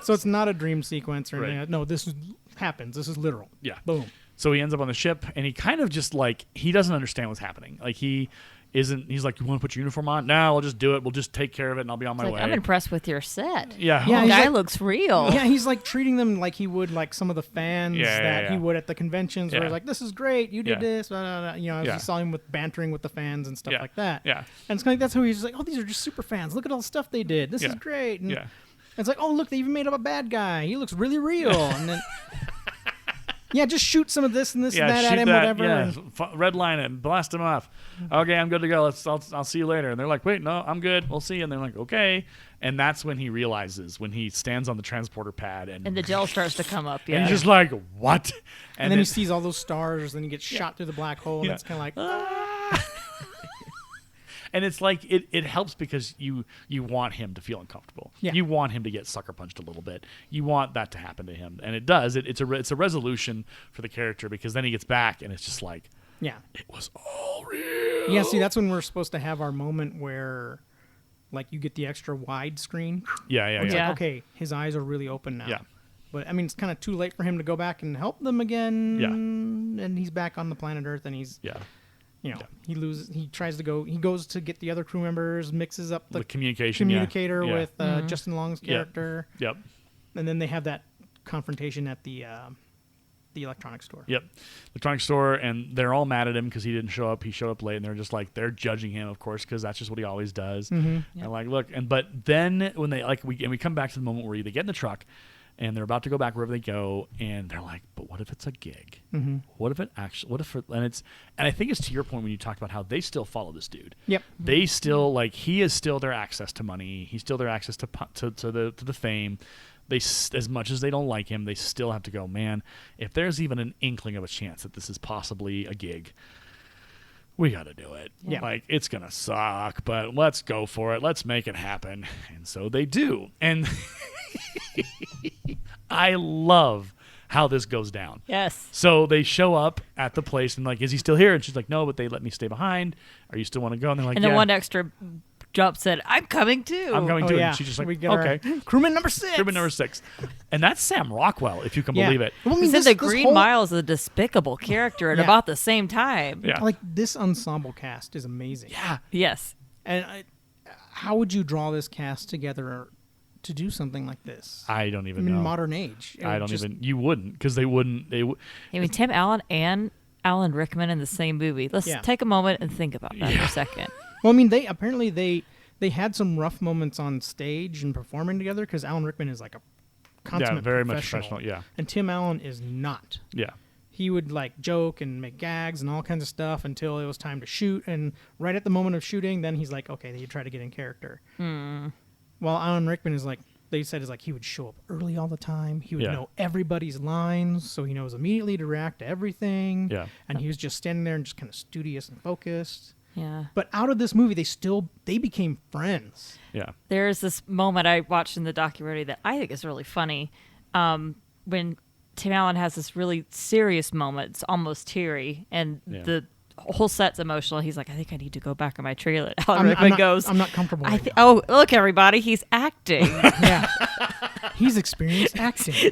So it's not a dream sequence or Right. anything. No, this happens. This is literal. Yeah. Boom. So he ends up on the ship, and he kind of just like, he doesn't understand what's happening. Like he's like, you want to put your uniform on? No, I'll just do it. We'll just take care of it, and I'll be on my It's way. like, I'm impressed with your set. Yeah. Yeah, The he's guy like- looks real. Yeah, he's like treating them like he would like some of the fans Yeah. he would at the conventions where Yeah. he's like, this is great, you did Yeah. this, blah, blah, blah. You know, as Yeah. you saw him with bantering with the fans and stuff Yeah. like that. Yeah. And it's kind of like, that's how he's just like, oh, these are just super fans. Look at all the stuff they did. This Yeah. is great. And Yeah. it's like, oh, look, they even made up a bad guy. He looks really real. And then, yeah, just shoot some of this and this and that shoot at him, whatever. Yeah, and- red line it, blast him off. Okay, I'm good to go. I'll see you later. And they're like, wait, no, I'm good. We'll see you. And they're like, okay. And that's when he realizes, when he stands on the transporter pad and And the gel starts to come up. Yeah. he's just like, what? and then he sees all those stars, and he gets shot through the black hole, and Yeah. it's kind of like, and it's like it helps because you want him to feel uncomfortable. Yeah. You want him to get sucker punched a little bit. You want that to happen to him, and it does. It's a resolution for the character, because then he gets back and it's just like, yeah. it was all real. Yeah, see, that's when we're supposed to have our moment where, like, you get the extra wide screen. Yeah. It's Yeah. like, okay, his eyes are really open now. Yeah. But, I mean, it's kind of too late for him to go back and help them again. Yeah. And he's back on the planet Earth, and he's, Yeah. you know, he goes to get the other crew members, mixes up the The communication. communicator yeah. with Justin Long's Yeah. character. Yep. And then they have that confrontation at the electronics store. Yep. Electronics store, and they're all mad at him because he didn't show up. He showed up late, and they're just like, they're judging him, of course, because that's just what he always does. Mm-hmm. And like, look, but then when they we come back to the moment where they get in the truck, and they're about to go back wherever they go, and they're like, but what if it's a gig? Mm-hmm. What if and I think it's to your point when you talked about how they still follow this dude. Yep. They still, like, he is still their access to money. He's still their access to the fame. They, as much as they don't like him, they still have to go, man, if there's even an inkling of a chance that this is possibly a gig, we got to do it. Yeah. Like, it's going to suck, but let's go for it. Let's make it happen. And so they do. And I love how this goes down. Yes. So they show up at the place and like, is he still here? And she's like, no, but they let me stay behind. Are you still want to go? And they're like, And then yeah, one extra jump said, I'm coming too. I'm coming Oh, to it. yeah. And she's just like, We get our okay. crewman number 6. Crewman number 6. And that's Sam Rockwell, if you can Yeah. believe it. Well, I He mean, said this, the this Green whole, Mile is a despicable character at Yeah. about the same time. Yeah. Like, this ensemble cast is amazing. Yeah. Yes. And how would you draw this cast together to do something like this? I don't I even mean, know. modern age. It I would don't just- even. You wouldn't, because they wouldn't. I mean, Tim Allen and Alan Rickman in the same movie. Let's Yeah. take a moment and think about that for a second. Well, I mean, they had some rough moments on stage and performing together because Alan Rickman is like a consummate Yeah, very much professional. professional. Yeah. And Tim Allen is not. Yeah. He would like joke and make gags and all kinds of stuff until it was time to shoot. And right at the moment of shooting, then he's like, okay, you try to get in character. While Alan Rickman is like, they said is like he would show up early all the time. He would Yeah. know everybody's lines, so he knows immediately to react to everything. Yeah. And he was just standing there and just kind of studious and focused. Yeah. But out of this movie, they became friends. Yeah. There's this moment I watched in the documentary that I think is really funny. When Tim Allen has this really serious moment, it's almost teary, and Yeah. the whole set's emotional. He's like, I think I need to go back in my trailer. Alan Rickman goes, I'm not comfortable. Oh, look, everybody, he's acting. Yeah, he's experienced acting.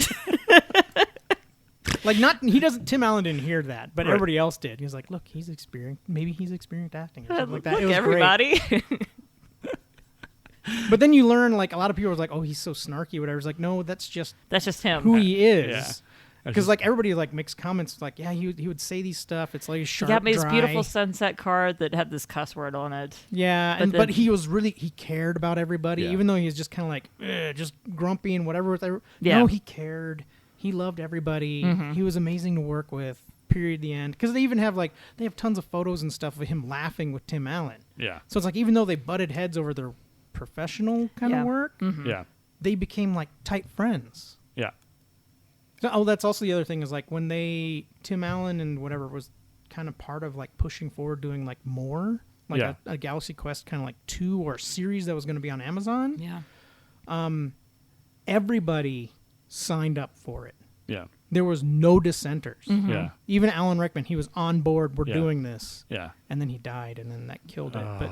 Like he doesn't. Tim Allen didn't hear that, but everybody else did. He was like, look, he's experienced. Maybe he's experienced acting or something like that. Look, it was everybody. Great. But then you learn, like, a lot of people was like, oh, he's so snarky, whatever. It's like, no, that's just him. who he is. Yeah. Because like everybody like makes comments like, yeah, he would say these stuff. It's like sharp, He got me this dry. beautiful sunset card that had this cuss word on it. Yeah, but he was he cared about everybody, Yeah. even though he was just kind of like just grumpy and whatever. Yeah. No, he cared. He loved everybody. He was amazing to work with. Period. The end. Because they even have they have tons of photos and stuff of him laughing with Tim Allen. Yeah. So it's like even though they butted heads over their professional kind of work, Yeah. they became like tight friends. Yeah. So, that's also the other thing is like when Tim Allen and whatever was kind of part of like pushing forward doing like more like a Galaxy Quest kind of like 2 or a series that was going to be on Amazon. Yeah. Everybody signed up for it. Yeah. There was no dissenters. Yeah. Even Alan Rickman, he was on board. We're Yeah. doing this. Yeah. And then he died, and then that killed it. But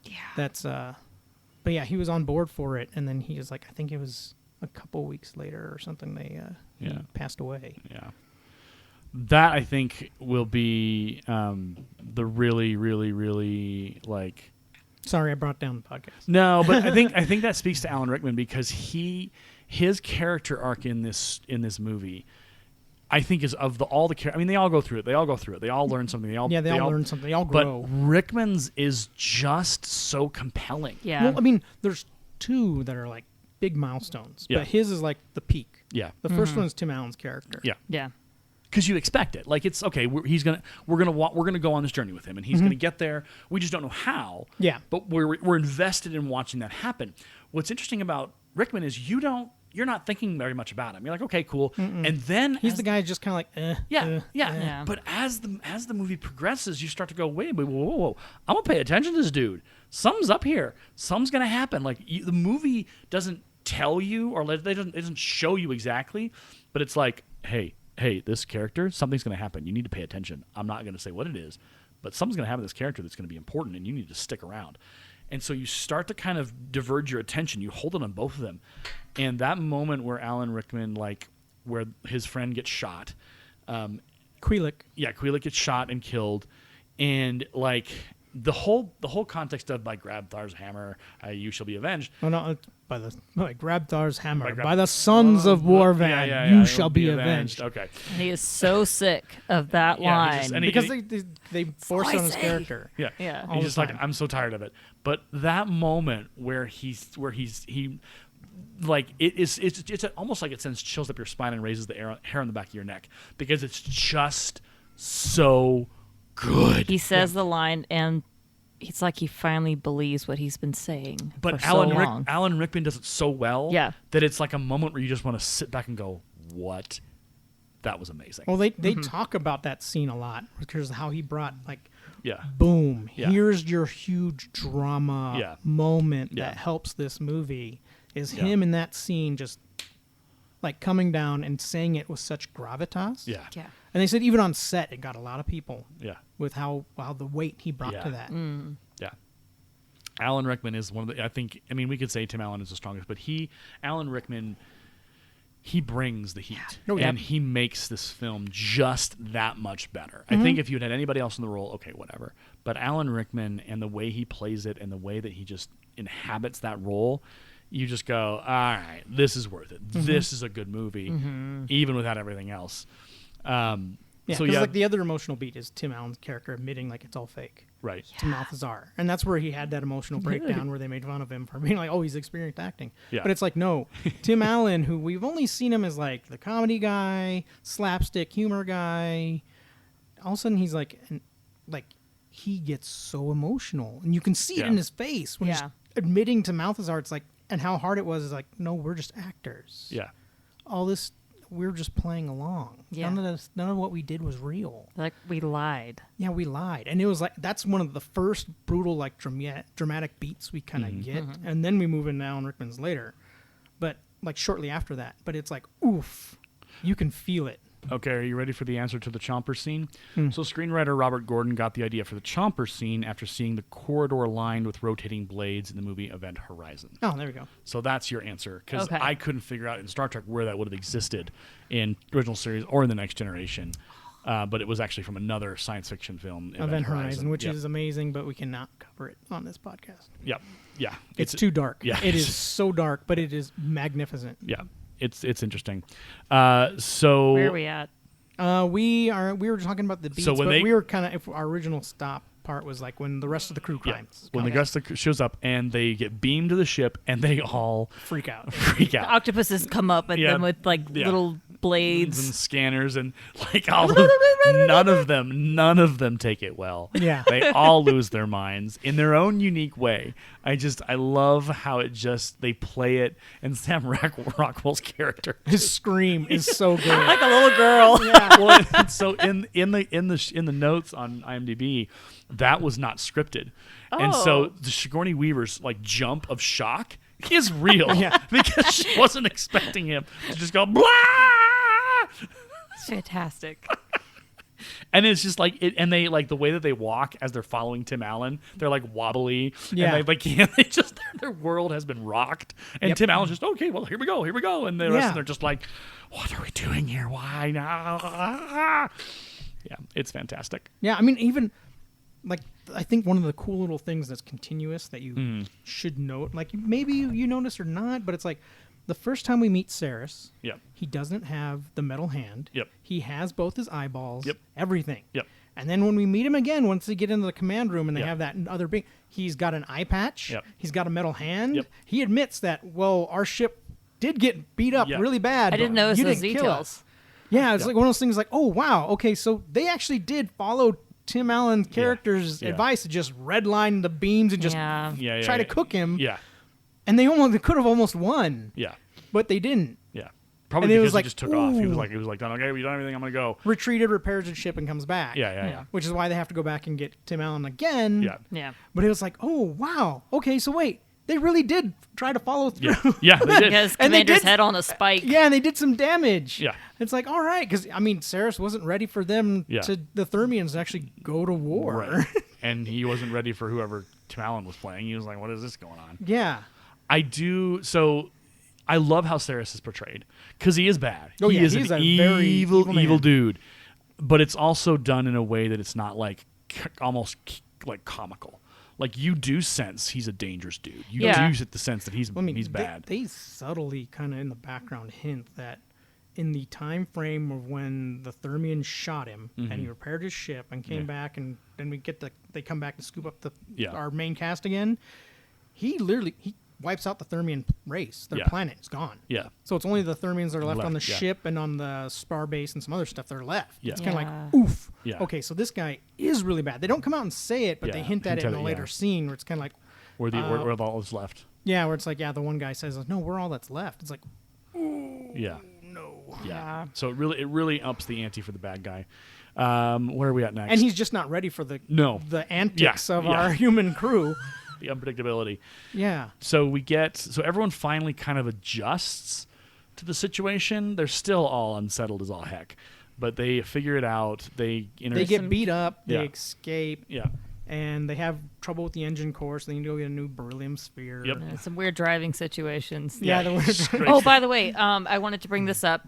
Yeah. that's but yeah, he was on board for it, and then he was like, I think it was a couple weeks later or something. He passed away. Yeah. That I think will be the really, really, really like. Sorry, I brought down the podcast. No, but I think that speaks to Alan Rickman because his character arc in this movie, I think is of all the characters. I mean, they all go through it. They all learn something. They all learn something. They all grow. But Rickman's is just so compelling. Yeah. Well, I mean, there's 2 that are like big milestones, Yeah. but his is like the peak. Yeah. The first one is Tim Allen's character. Yeah. Yeah. Because you expect it. Like it's okay. We're gonna go on this journey with him, and he's gonna get there. We just don't know how. Yeah. But we're invested in watching that happen. What's interesting about Rickman is you're not thinking very much about him. You're like, okay, cool. And then He's the guy just kind of like, Yeah. But as the movie progresses, you start to go, wait, whoa. I'm gonna pay attention to this dude. Something's up here. Something's gonna happen. Like the movie doesn't tell you, or it doesn't show you exactly, but it's like, hey, this character, something's gonna happen. You need to pay attention. I'm not gonna say what it is, but something's gonna happen to this character that's gonna be important, and you need to stick around. And so you start to kind of diverge your attention. You hold it on both of them. And that moment where Alan Rickman, where his friend gets shot. Queelik. Yeah, Queelik gets shot and killed. And, the whole context of, grab Thar's hammer, you shall be avenged. Oh, no, it's grab Thar's hammer. By the sons of Warvan, you shall be avenged. Okay. And he is so sick of that Yeah, line. Because they force it on his character. Yeah. Yeah. He's just the like, time. I'm so tired of it. But that moment where it's almost like it sends chills up your spine and raises the hair on the back of your neck because it's just so good. He says the line, and it's like he finally believes what he's been saying. But for so long. Alan Rickman does it so well that it's like a moment where you just want to sit back and go, what? That was amazing. Well, they talk about that scene a lot because how he brought yeah. boom, Yeah. here's your huge drama moment Yeah. that helps this movie is Yeah. him in that scene just coming down and saying it with such gravitas. Yeah. Yeah. And they said even on set it got a lot of people Yeah. with how the weight he brought to that. Yeah. Alan Rickman is one of the, we could say Tim Allen is the strongest, but Alan Rickman, he brings the heat. Oh, yeah. And he makes this film just that much better. I think if you'd had anybody else in the role, okay, whatever. But Alan Rickman and the way he plays it and the way that he just inhabits that role, you just go, all right, this is worth it. This is a good movie, even without everything else. Yeah, because the other emotional beat is Tim Allen's character admitting it's all fake right. to Malthazar, and that's where he had that emotional breakdown where they made fun of him for being like, "Oh, he's experienced acting." Yeah. But it's like, no, Tim Allen, who we've only seen him as the comedy guy, slapstick humor guy, all of a sudden he's he gets so emotional, and you can see it in his face when he's admitting to Malthazar. It's and how hard it was is no, we're just actors. Yeah. All this. We're just playing along. Yeah. None of what we did was real. We lied. Yeah, we lied, and it was that's one of the first brutal dramatic beats we kind of get, and then we move into Alan Rickman's later, but shortly after that. But it's oof, you can feel it. Okay, are you ready for the answer to the chomper scene? So screenwriter Robert Gordon got the idea for the chomper scene after seeing the corridor lined with rotating blades in the movie Event Horizon. Oh, there we go. So that's your answer, because Okay. I couldn't figure out in Star Trek where that would have existed in original series or in the Next Generation. But it was actually from another science fiction film, Event Horizon, which Yep. is amazing, but we cannot cover it on this podcast. Yep. Yeah. It's too dark. yeah. It is so dark, but it is magnificent. Yeah. It's interesting. So Where are we at? We were talking about the beats, So when but they- we were kind of our original stop part was like when the rest of the crew Yeah. crimes. When the rest of the crew shows up and they get beamed to the ship and they all freak out. freak out. Octopuses come up at Yeah. them with like Yeah. little blades. And scanners and like all of, none of them take it well. Yeah. They all lose their minds in their own unique way. I love how they play it, and Sam Rockwell's character. His scream is so good. Like a little girl. Well, and so in the notes on IMDb, that was not scripted, and so Oh. the Sigourney Weaver's like jump of shock is real, Yeah. because she wasn't expecting him to just go blah. It's fantastic. And it's just like it, and they like the way that they walk as they're following Tim Allen. They're like wobbly, Yeah. and they just their world has been rocked. And Yep. Tim Allen's just here we go, and the rest Yeah. of them are just like, what are we doing here? Why now? Yeah, it's fantastic. Yeah, I mean, even like I think one of the cool little things that's continuous that you should note, like maybe you notice or not, but it's like the first time we meet Saris, Yep. he doesn't have the metal hand. Yep. He has both his eyeballs. Yep. Everything. Yep. And then when we meet him again, once they get into the command room and they Yep. have that other being, he's got an eye patch. Yep. He's got a metal hand. Yep. He admits that, well, our ship did get beat up Yep. really bad. I didn't but notice you those didn't kill details. us. Yeah, it's Yep. like one of those things like, oh, wow, okay, so they actually did follow Tim Allen's character's Yeah. advice to just redline the beams and just Yeah. Yeah, try to cook him. Yeah, And they could have almost won, yeah, but they didn't. yeah. Probably And it because was like, he just took off. He was ooh. like, done. Okay, we done everything. I'm gonna go. Retreated, repairs his ship, and comes back. Yeah. Which is why they have to go back and get Tim Allen again. Yeah. Yeah. But it was like, oh, wow. Okay, so wait. They really did try to follow through. Yeah, yeah, they did. Because And they Commander's did- head on a spike. Yeah, and they did some damage. Yeah. It's like, all right, because, I mean, Saris wasn't ready for them Yeah. to, the Thermians to actually go to war. Right. And he wasn't ready for whoever Tim Allen was playing. He was like, what is this going on? Yeah. I love how Saris is portrayed, because he is bad. Oh, he yeah, is he's an a very evil man. evil dude. But it's also done in a way that it's not like almost like comical. Like you do sense he's a dangerous dude. You Yeah. do get the sense that he's Well, I mean, he's bad. They subtly kind of in the background hint that in the time frame of when the Thermians shot him and he repaired his ship and came Yeah. back and then they come back to scoop up Yeah. our main cast again, he wipes out the Thermian race. Their Yeah. planet is gone. Yeah. So it's only the Thermians that are left on the Left, yeah. ship and on the spar base and some other stuff that are left. Yeah. It's kind of Yeah. like, oof. Yeah. Okay, so this guy is really bad. They don't come out and say it, but they Yeah, hint at it in a later yeah. scene where it's kind of like, Where where all is left. yeah, where it's like, yeah, the one guy says, no, we're all that's left. It's like, Yeah. no. Yeah. So it really ups the ante for the bad guy. Where are we at next? And he's just not ready for the antics of yeah. our human crew. the unpredictability. Yeah. So everyone finally kind of adjusts to the situation. They're still all unsettled as all heck, but they figure it out. They Get beat up, they Yeah. escape, Yeah. and they have trouble with the engine core, so they need to go get a new beryllium sphere. Yep. Yeah, some weird driving situations. Yeah, the weird- straight- Oh, by the way, I wanted to bring this up.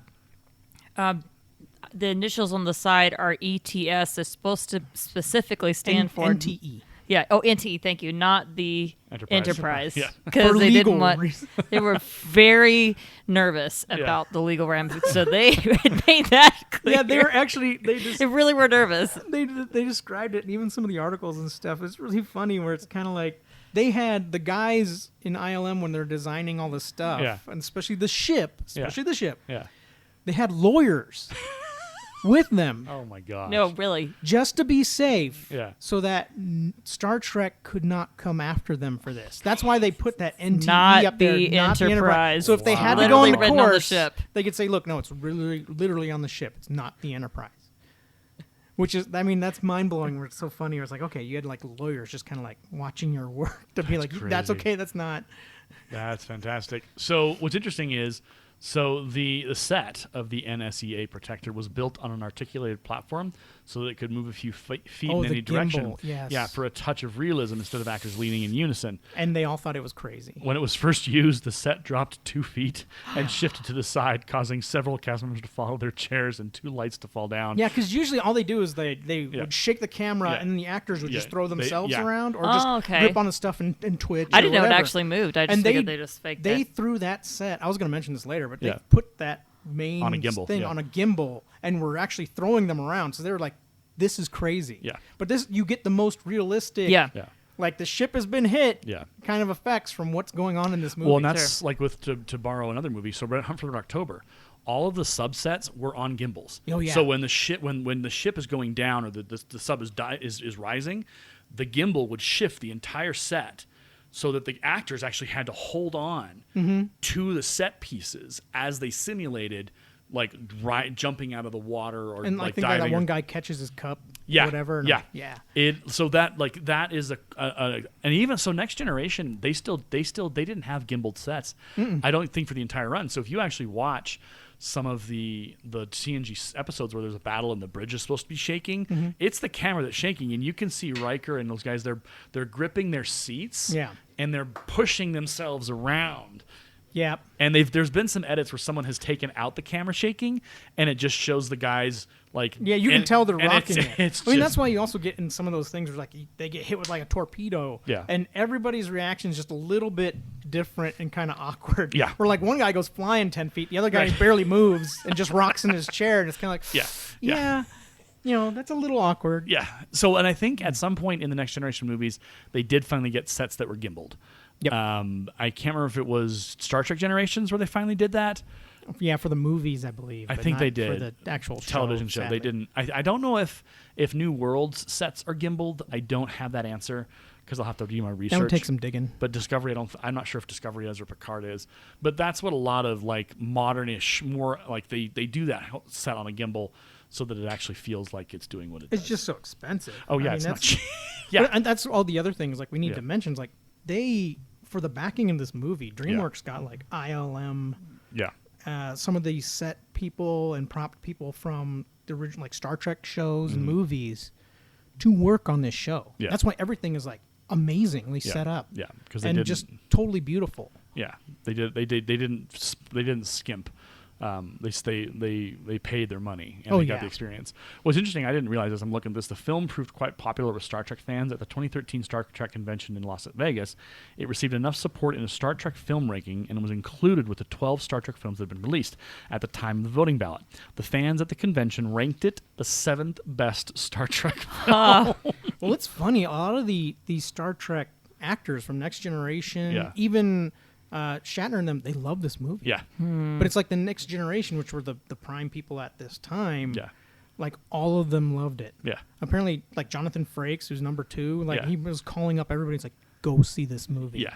The initials on the side are ETS. They're supposed to specifically stand for NTE. Yeah. Oh, NTE. Thank you. Not the Enterprise. Enterprise. Yeah. Because For they legal didn't want. reasons. They were very nervous about the legal ramifications, so they had made that clear. Yeah, they were actually They really were nervous. they described it, and even some of the articles and stuff. It's really funny where it's kind of like they had the guys in ILM when they're designing all this stuff, Yeah. and especially the ship, Yeah. They had lawyers with them Oh my god. No, really. just to be safe, Yeah. so that Star Trek could not come after them for this. That's why they put that NTE Not up there, the not the Enterprise. Enterprise. So if they had to go Literally on the written on the course, ship. they could say, "Look, no, it's really literally on the ship. It's not the Enterprise." Which is, I mean, that's mind blowing. Where it's so funny. Where it's like, okay, you had like lawyers just kind of like watching your work to be like, "That's crazy. okay. That's not." That's fantastic. So what's interesting is So the set of the NSEA Protector was built on an articulated platform so that it could move a few feet in the any direction. gimbal, yes. Yeah, for a touch of realism instead of actors leaning in unison. And they all thought it was crazy. When it was first used, the set dropped 2 feet and shifted to the side, causing several cast members to follow their chairs and 2 lights to fall down. Yeah, because usually all they do is they would shake the camera and then the actors would just throw themselves around or just grip on the stuff and twitch. I didn't know it whatever. actually moved. I just figured they just faked They it. threw that set. I was going to mention this later, but they put that main On a gimbal, thing on a gimbal and were actually throwing them around. So they were like, this is crazy. Yeah. But this, you get the most realistic, like the ship has been hit kind of effects from what's going on in this movie. Well, and that's like with, to borrow another movie, so Red Hunt for Red October, all of the subsets were on gimbals. Oh, yeah. So when the ship is going down or the sub is rising, the gimbal would shift the entire set so that the actors actually had to hold on to the set pieces as they simulated like jumping out of the water or and like I think diving. that one guy catches his cup, Yeah, whatever. And yeah. So that is and even so, Next Generation they didn't have gimbaled sets. I don't think for the entire run. So if you actually watch some of the TNG episodes where there's a battle and the bridge is supposed to be shaking, it's the camera that's shaking, and you can see Riker and those guys. They're gripping their seats, and they're pushing themselves around. Yeah. And there's been some edits where someone has taken out the camera shaking, and it just shows the guys like. Yeah, you can tell they're rocking it. I mean, that's just, why you also get in some of those things where like they get hit with like a torpedo. Yeah. And everybody's reaction is just a little bit different and kind of awkward. Yeah. Where like one guy goes flying 10 feet, the other guy barely moves and just rocks in his chair, and it's kind of like, yeah. You know, that's a little awkward. Yeah. So, and I think at some point in the Next Generation movies, they did finally get sets that were gimbaled. Yep. I can't remember if it was Star Trek Generations where they finally did that. Yeah, for the movies, I believe. I but think not they did. For the actual television show. sadly. They didn't. I don't know if New Worlds sets are gimbaled. I don't have that answer because I'll have to do my research. That would take some digging. But Discovery, I'm not sure if Discovery is or Picard is. But that's what a lot of like modernish, more like they do that set on a gimbal so that it actually feels like it's doing what it does. It's just so expensive. Oh yeah, I mean, it's not that's, cheap. Yeah, and that's all the other things like we need to mention. Is like they, for the backing of this movie, DreamWorks got like ILM. Yeah. Some of the set people and prop people from the original like Star Trek shows and movies to work on this show. Yeah. That's why everything is like amazingly set up. Yeah, because and just totally beautiful. Yeah, they didn't skimp. They paid their money and they got the experience. What's interesting, I didn't realize as I'm looking at this, the film proved quite popular with Star Trek fans at the 2013 Star Trek convention in Las Vegas. It received enough support in a Star Trek film ranking and was included with the 12 Star Trek films that had been released at the time of the voting ballot. The fans at the convention ranked it the 7th best Star Trek film. Well, it's funny. A lot of these Star Trek actors from Next Generation, even Shatner and them, they love this movie. Yeah. But it's like the Next Generation, which were the prime people at this time. Yeah. Like all of them loved it. Yeah. Apparently, like Jonathan Frakes, who's number 2, like Yeah. he was calling up everybody. It's like, go see this movie. Yeah.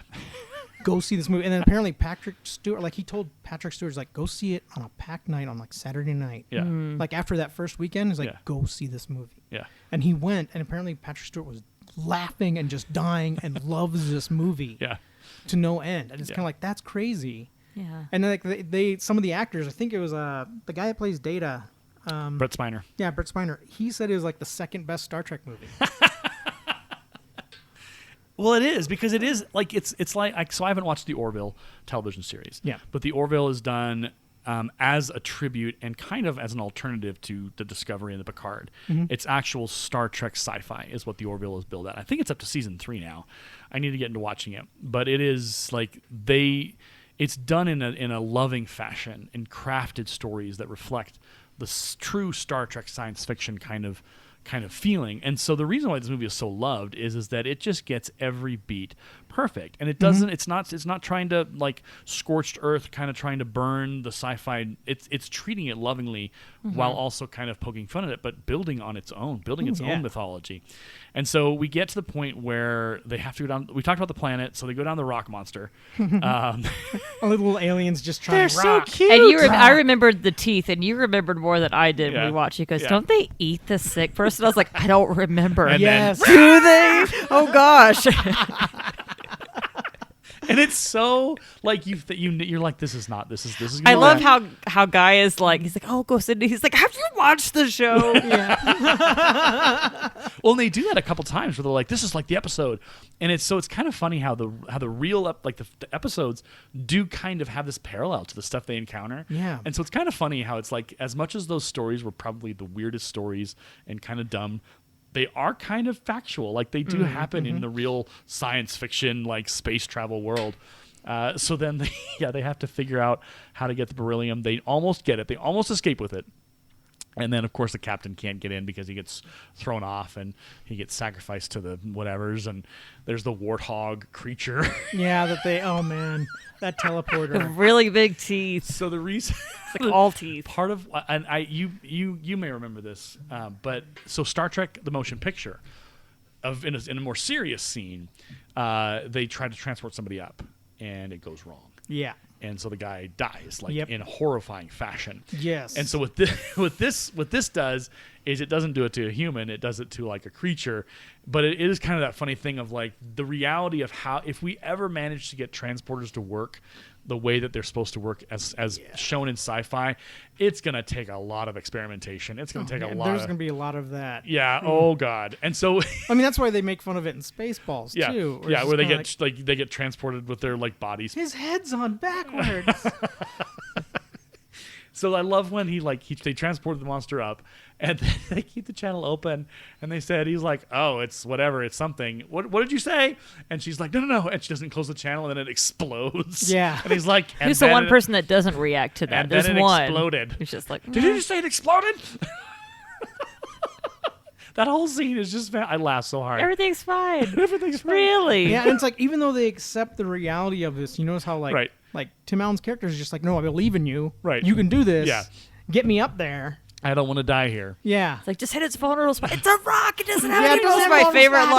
Go see this movie. And then apparently Patrick Stewart, like he told Patrick Stewart, like, go see it on a packed night on like Saturday night. Yeah. Like after that first weekend, he's like, go see this movie. Yeah. And he went, and apparently Patrick Stewart was laughing and just dying and loves this movie. Yeah. To no end. And it's kind of like, that's crazy. Yeah. And like they some of the actors, I think it was the guy that plays Data. Brett Spiner. Yeah, Brett Spiner. He said it was like the second best Star Trek movie. Well, it is because it is like it's like so I haven't watched the Orville television series. Yeah. But the Orville is done as a tribute and kind of as an alternative to the Discovery and the Picard. It's actual Star Trek sci-fi is what the Orville is billed at. I think it's up to season 3 now. I need to get into watching it, but it is like it's done in a loving fashion and crafted stories that reflect the true Star Trek science fiction kind of feeling. And so the reason why this movie is so loved is that it just gets every beat perfect, and it doesn't it's not trying to like scorched earth kind of trying to burn the sci-fi. It's treating it lovingly while also kind of poking fun at it, but building on its own own mythology. And so we get to the point where they have to go down. We talked about the planet, so they go down the rock monster. All the little aliens just trying They're to so rock. cute. And I remembered the teeth, and you remembered more than I did when we watched it. Because don't they eat the sick person? I was like, I don't remember. And Yes. Do they? Oh gosh. And it's so like you're like, this is gonna I love work. how Guy is like, he's like, oh, go Sydney. He's like, have you watched the show? Well, and they do that a couple times where they're like, this is like the episode, and it's kind of funny how the real the episodes do kind of have this parallel to the stuff they encounter. Yeah. And so it's kind of funny how it's like, as much as those stories were probably the weirdest stories and kind of dumb, they are kind of factual. Like, they do happen in the real science fiction, like, space travel world. So then they have to figure out how to get the beryllium. They almost get it. They almost escape with it. And then, of course, the captain can't get in because he gets thrown off and he gets sacrificed to the whatevers. And there's the warthog creature. Yeah, that teleporter. Really big teeth. So the reason, Like all teeth. part of, and you may remember this, but so Star Trek: The Motion Picture, in a more serious scene, they try to transport somebody up, and it goes wrong. Yeah. And so the guy dies, like, Yep. in horrifying fashion. Yes. And so what this does is, it doesn't do it to a human; it does it to, like, a creature. But it is kind of that funny thing of, like, the reality of how, if we ever manage to get transporters to work the way that they're supposed to work as shown in sci-fi, it's gonna take a lot of experimentation. It's gonna take a lot. There's going to be a lot of that. Yeah. Oh God. And so. I mean, that's why they make fun of it in Spaceballs Yeah. too. Yeah. Where they kinda get they get transported with their, like, bodies. his head's on backwards. So I love when they transported the monster up, and they keep the channel open, and he's like, oh, it's whatever, it's something. What did you say? And she's like, no, and she doesn't close the channel, and then it explodes. Yeah. And he's like, Who's the one person that doesn't react to that? and There's then it one. exploded. He's just like, Did you just say it exploded? That whole scene is just, I laugh so hard. everything's fine. Everything's fine. Really? Yeah, and it's like, even though they accept the reality of this, you notice how Right. like Tim Allen's character is just like, no, I believe in you. Right. You can do this. Yeah. Get me up there. I don't want to die here. Yeah. It's like, just hit its vulnerable spot. It's a rock. It doesn't have Yeah, any. it doesn't This is have my vulnerable favorite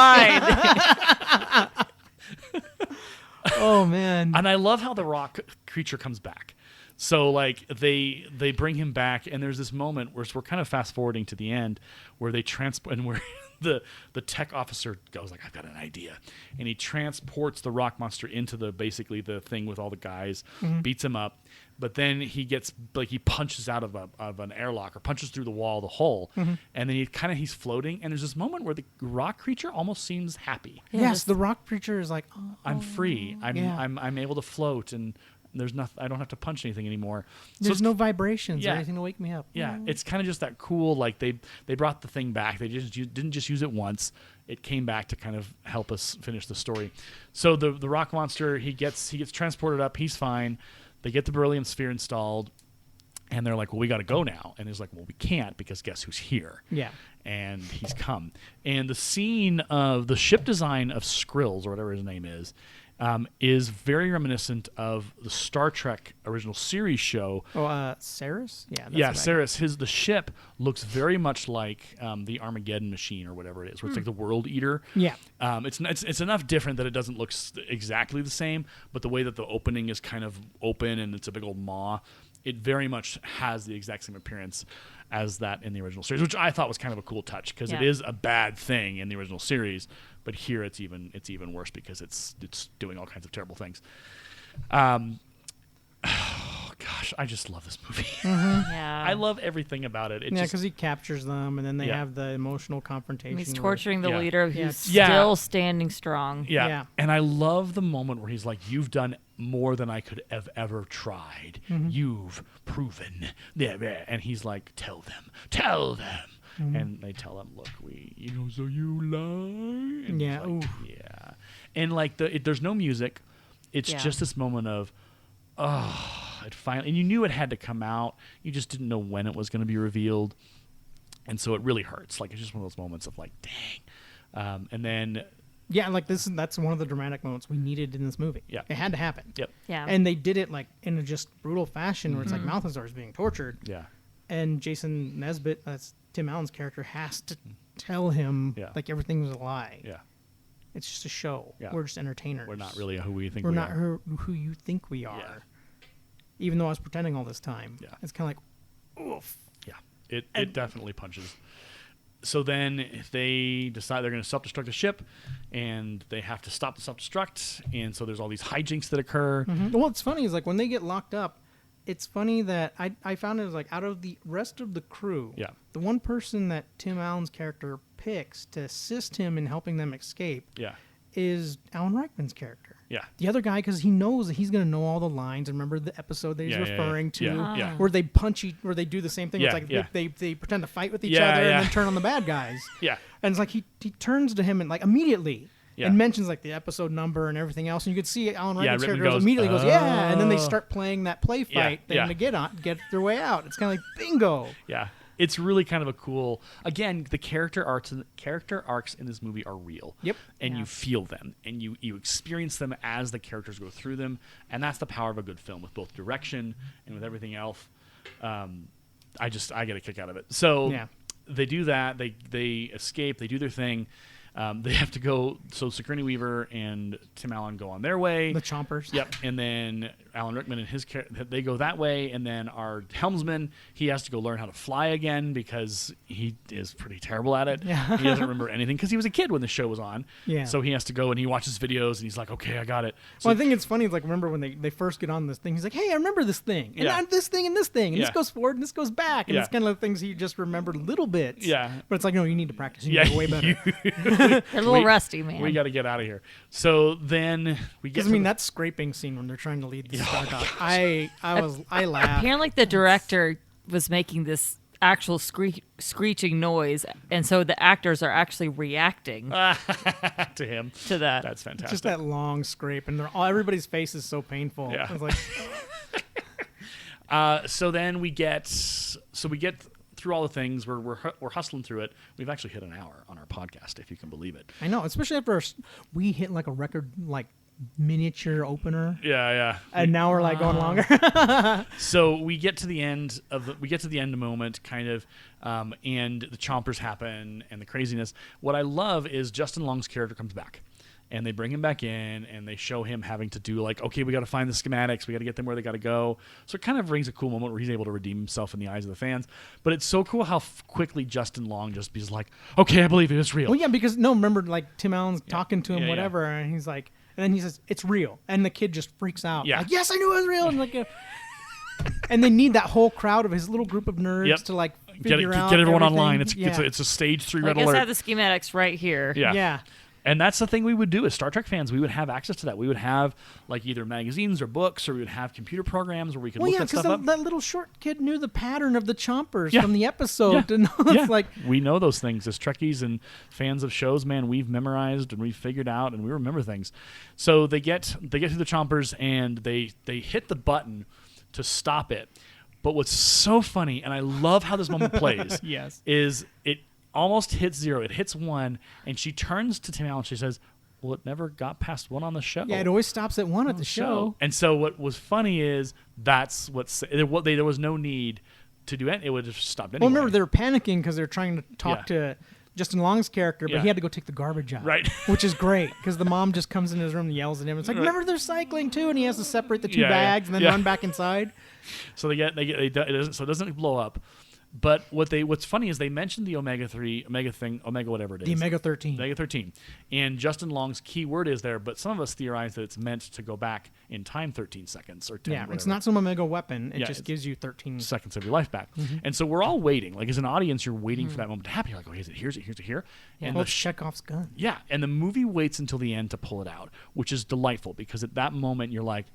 line. Oh man. And I love how the rock creature comes back. So, like, they bring him back, and there's this moment where we're kind of fast forwarding to the end where they transport, and where the tech officer goes like, I've got an idea, and he transports the rock monster into basically the thing with all the guys, beats him up, but then he gets, like, he punches out of an airlock, or punches through the wall, the hole, and then he's floating, and there's this moment where the rock creature almost seems happy. Yes, the rock creature is like, oh, I'm free. Yeah. I'm able to float, and there's nothing. I don't have to punch anything anymore. So there's it's- no vibrations Yeah. or anything to wake me up. Yeah, it's kind of just that cool. Like, they brought the thing back. They didn't just use it once. It came back to kind of help us finish the story. So the rock monster, he gets transported up. He's fine. They get the beryllium sphere installed, and they're like, well, we got to go now. And he's like, well, we can't, because guess who's here? Yeah. And he's come. And the scene of the ship design of Skrills, or whatever his name is very reminiscent of the Star Trek original series show. Oh, Saris? Yeah. That's Yeah, what I- Saris. The ship looks very much like the Armageddon machine, or whatever it is, where it's like the World Eater. Yeah. It's enough different that it doesn't look exactly the same, but the way that the opening is kind of open and it's a big old maw, it very much has the exact same appearance as that in the original series, which I thought was kind of a cool touch, because it Yeah. is a bad thing in the original series, but here it's even worse because it's doing all kinds of terrible things. Oh gosh, I just love this movie. Yeah. I love everything about it. Yeah, because he captures them, and then they Yeah. have the emotional confrontation. He's where- torturing the Yeah. leader Yeah. who's Yeah. still standing strong. Yeah. Yeah. And I love the moment where he's like, you've done more than I could have ever tried. You've proven. Yeah. And he's like, tell them. And they tell him, look, so you lie. And Yeah, he's like, ooh. yeah. And like, there's no music. It's Yeah. just this moment of, it finally, and you knew it had to come out. You just didn't know when it was going to be revealed. And so it really hurts. Like, it's just one of those moments of like, dang. And then, Yeah, like that's one of the dramatic moments we needed in this movie. Yeah. It had to happen. yep. Yeah. And they did it like in a just brutal fashion where it's like Malthazar is being tortured, Yeah. and Jason Nesbitt, that's Tim Allen's character, has to tell him Yeah. like everything was a lie. Yeah. It's just a show. Yeah. We're just entertainers. We're not really who we think We're we not are. who you think we are. Yeah. Even though I was pretending all this time. Yeah. It's kind of like, oof. Yeah, it definitely punches. So then they decide they're going to self-destruct the ship, and they have to stop the self-destruct. And so there's all these hijinks that occur. Well, what's funny is like when they get locked up, it's funny that I found it was like out of the rest of the crew, the one person that Tim Allen's character picks to assist him in helping them escape is Alan Rickman's character. Yeah. The other guy, because he knows that he's going to know all the lines and remember the episode that he's referring to, where they where they do the same thing. It's like they pretend to fight with each other and then turn on the bad guys. And it's like he turns to him and like immediately and mentions like the episode number and everything else. And you could see Alan Rickman's character immediately goes, and then they start playing that play fight thing to get their way out. It's kind of like bingo. Yeah. It's really kind of a cool. Again, the character arcs in this movie are real. Yep. And you feel them, and you experience them as the characters go through them, and that's the power of a good film with both direction and with everything else. I get a kick out of it. So they do that. They escape. They do their thing. They have to go. So Sigourney Weaver and Tim Allen go on their way. The Chompers. Yep. And then Alan Rickman and his they go that way. And then our helmsman, he has to go learn how to fly again because he is pretty terrible at it. Yeah. He doesn't remember anything because he was a kid when the show was on. Yeah. So he has to go and he watches videos and he's like, okay, I got it. So I think it's funny. Like, remember when they first get on this thing, he's like, hey, I remember this thing. And this thing and this thing. And this goes forward and this goes back. And it's kind of the things he just remembered little bits. Yeah. But it's like, no, you need to practice. You need to get way better. They're a little rusty, man. We got to get out of here. So then we get. I mean, that scraping scene when they're trying to lead the Stardust, I laughed. Apparently, the director was making this actual screeching noise, and so the actors are actually reacting to him. To that. That's fantastic. Just that long scrape, and everybody's face is so painful. Yeah. I was like, so then we get through all the things. We're hustling through it. We've actually hit an hour on our podcast, if you can believe it. I know, especially after we hit like a record like miniature opener. Yeah. And now we're like going longer. So we get to the end moment, kind of, and the chompers happen and the craziness. What I love is Justin Long's character comes back. And they bring him back in, and they show him having to do like, okay, we got to find the schematics, we got to get them where they got to go. So it kind of brings a cool moment where he's able to redeem himself in the eyes of the fans. But it's so cool how quickly Justin Long just is like, okay, I believe it, it's real. Well, yeah, because remember, like Tim Allen's talking to him, whatever, and he's like, and then he says it's real, and the kid just freaks out. Yeah. Like, yes, I knew it was real, and like, and they need that whole crowd of his little group of nerds to like figure out get everyone everything. online. It's a stage 3 red I guess alert. I have the schematics right here. Yeah. And that's the thing we would do as Star Trek fans. We would have access to that. We would have like either magazines or books, or we would have computer programs where we could look that stuff up. That little short kid knew the pattern of the chompers from the episode. Yeah. And it's like, we know those things as Trekkies and fans of shows. Man, we've memorized and we've figured out and we remember things. So they get through the chompers and they hit the button to stop it. But what's so funny, and I love how this moment plays, is it almost hits 0. It hits 1, and she turns to Tim Allen. She says, well, it never got past 1 on the show. Yeah, it always stops at 1 at the show. And so what was funny is that's there was no need to do it. It would have stopped anyway. Well, remember, they were panicking because they're trying to talk to Justin Long's character, but he had to go take the garbage out. Right. Which is great, because the mom just comes in his room and yells at him. It's like, remember, they're cycling, too, and he has to separate the 2 bags and then run back inside. So it doesn't blow up. But what's funny is they mentioned the Omega whatever it is. The Omega 13. Omega 13. And Justin Long's key word is there, but some of us theorize that it's meant to go back in time 13 seconds or 10. Yeah, whatever. It's not some Omega weapon. It just gives you 13 seconds of your life back. Mm-hmm. And so we're all waiting. Like as an audience, you're waiting for that moment to happen. You're like, okay, is it here? Is it here? Is it here? Yeah, and it's Chekhov's gun. Yeah, and the movie waits until the end to pull it out, which is delightful because at that moment you're like,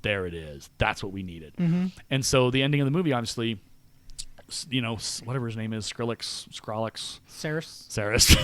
there it is. That's what we needed. Mm-hmm. And so the ending of the movie, obviously, you know, whatever his name is, Skrillex. Saris.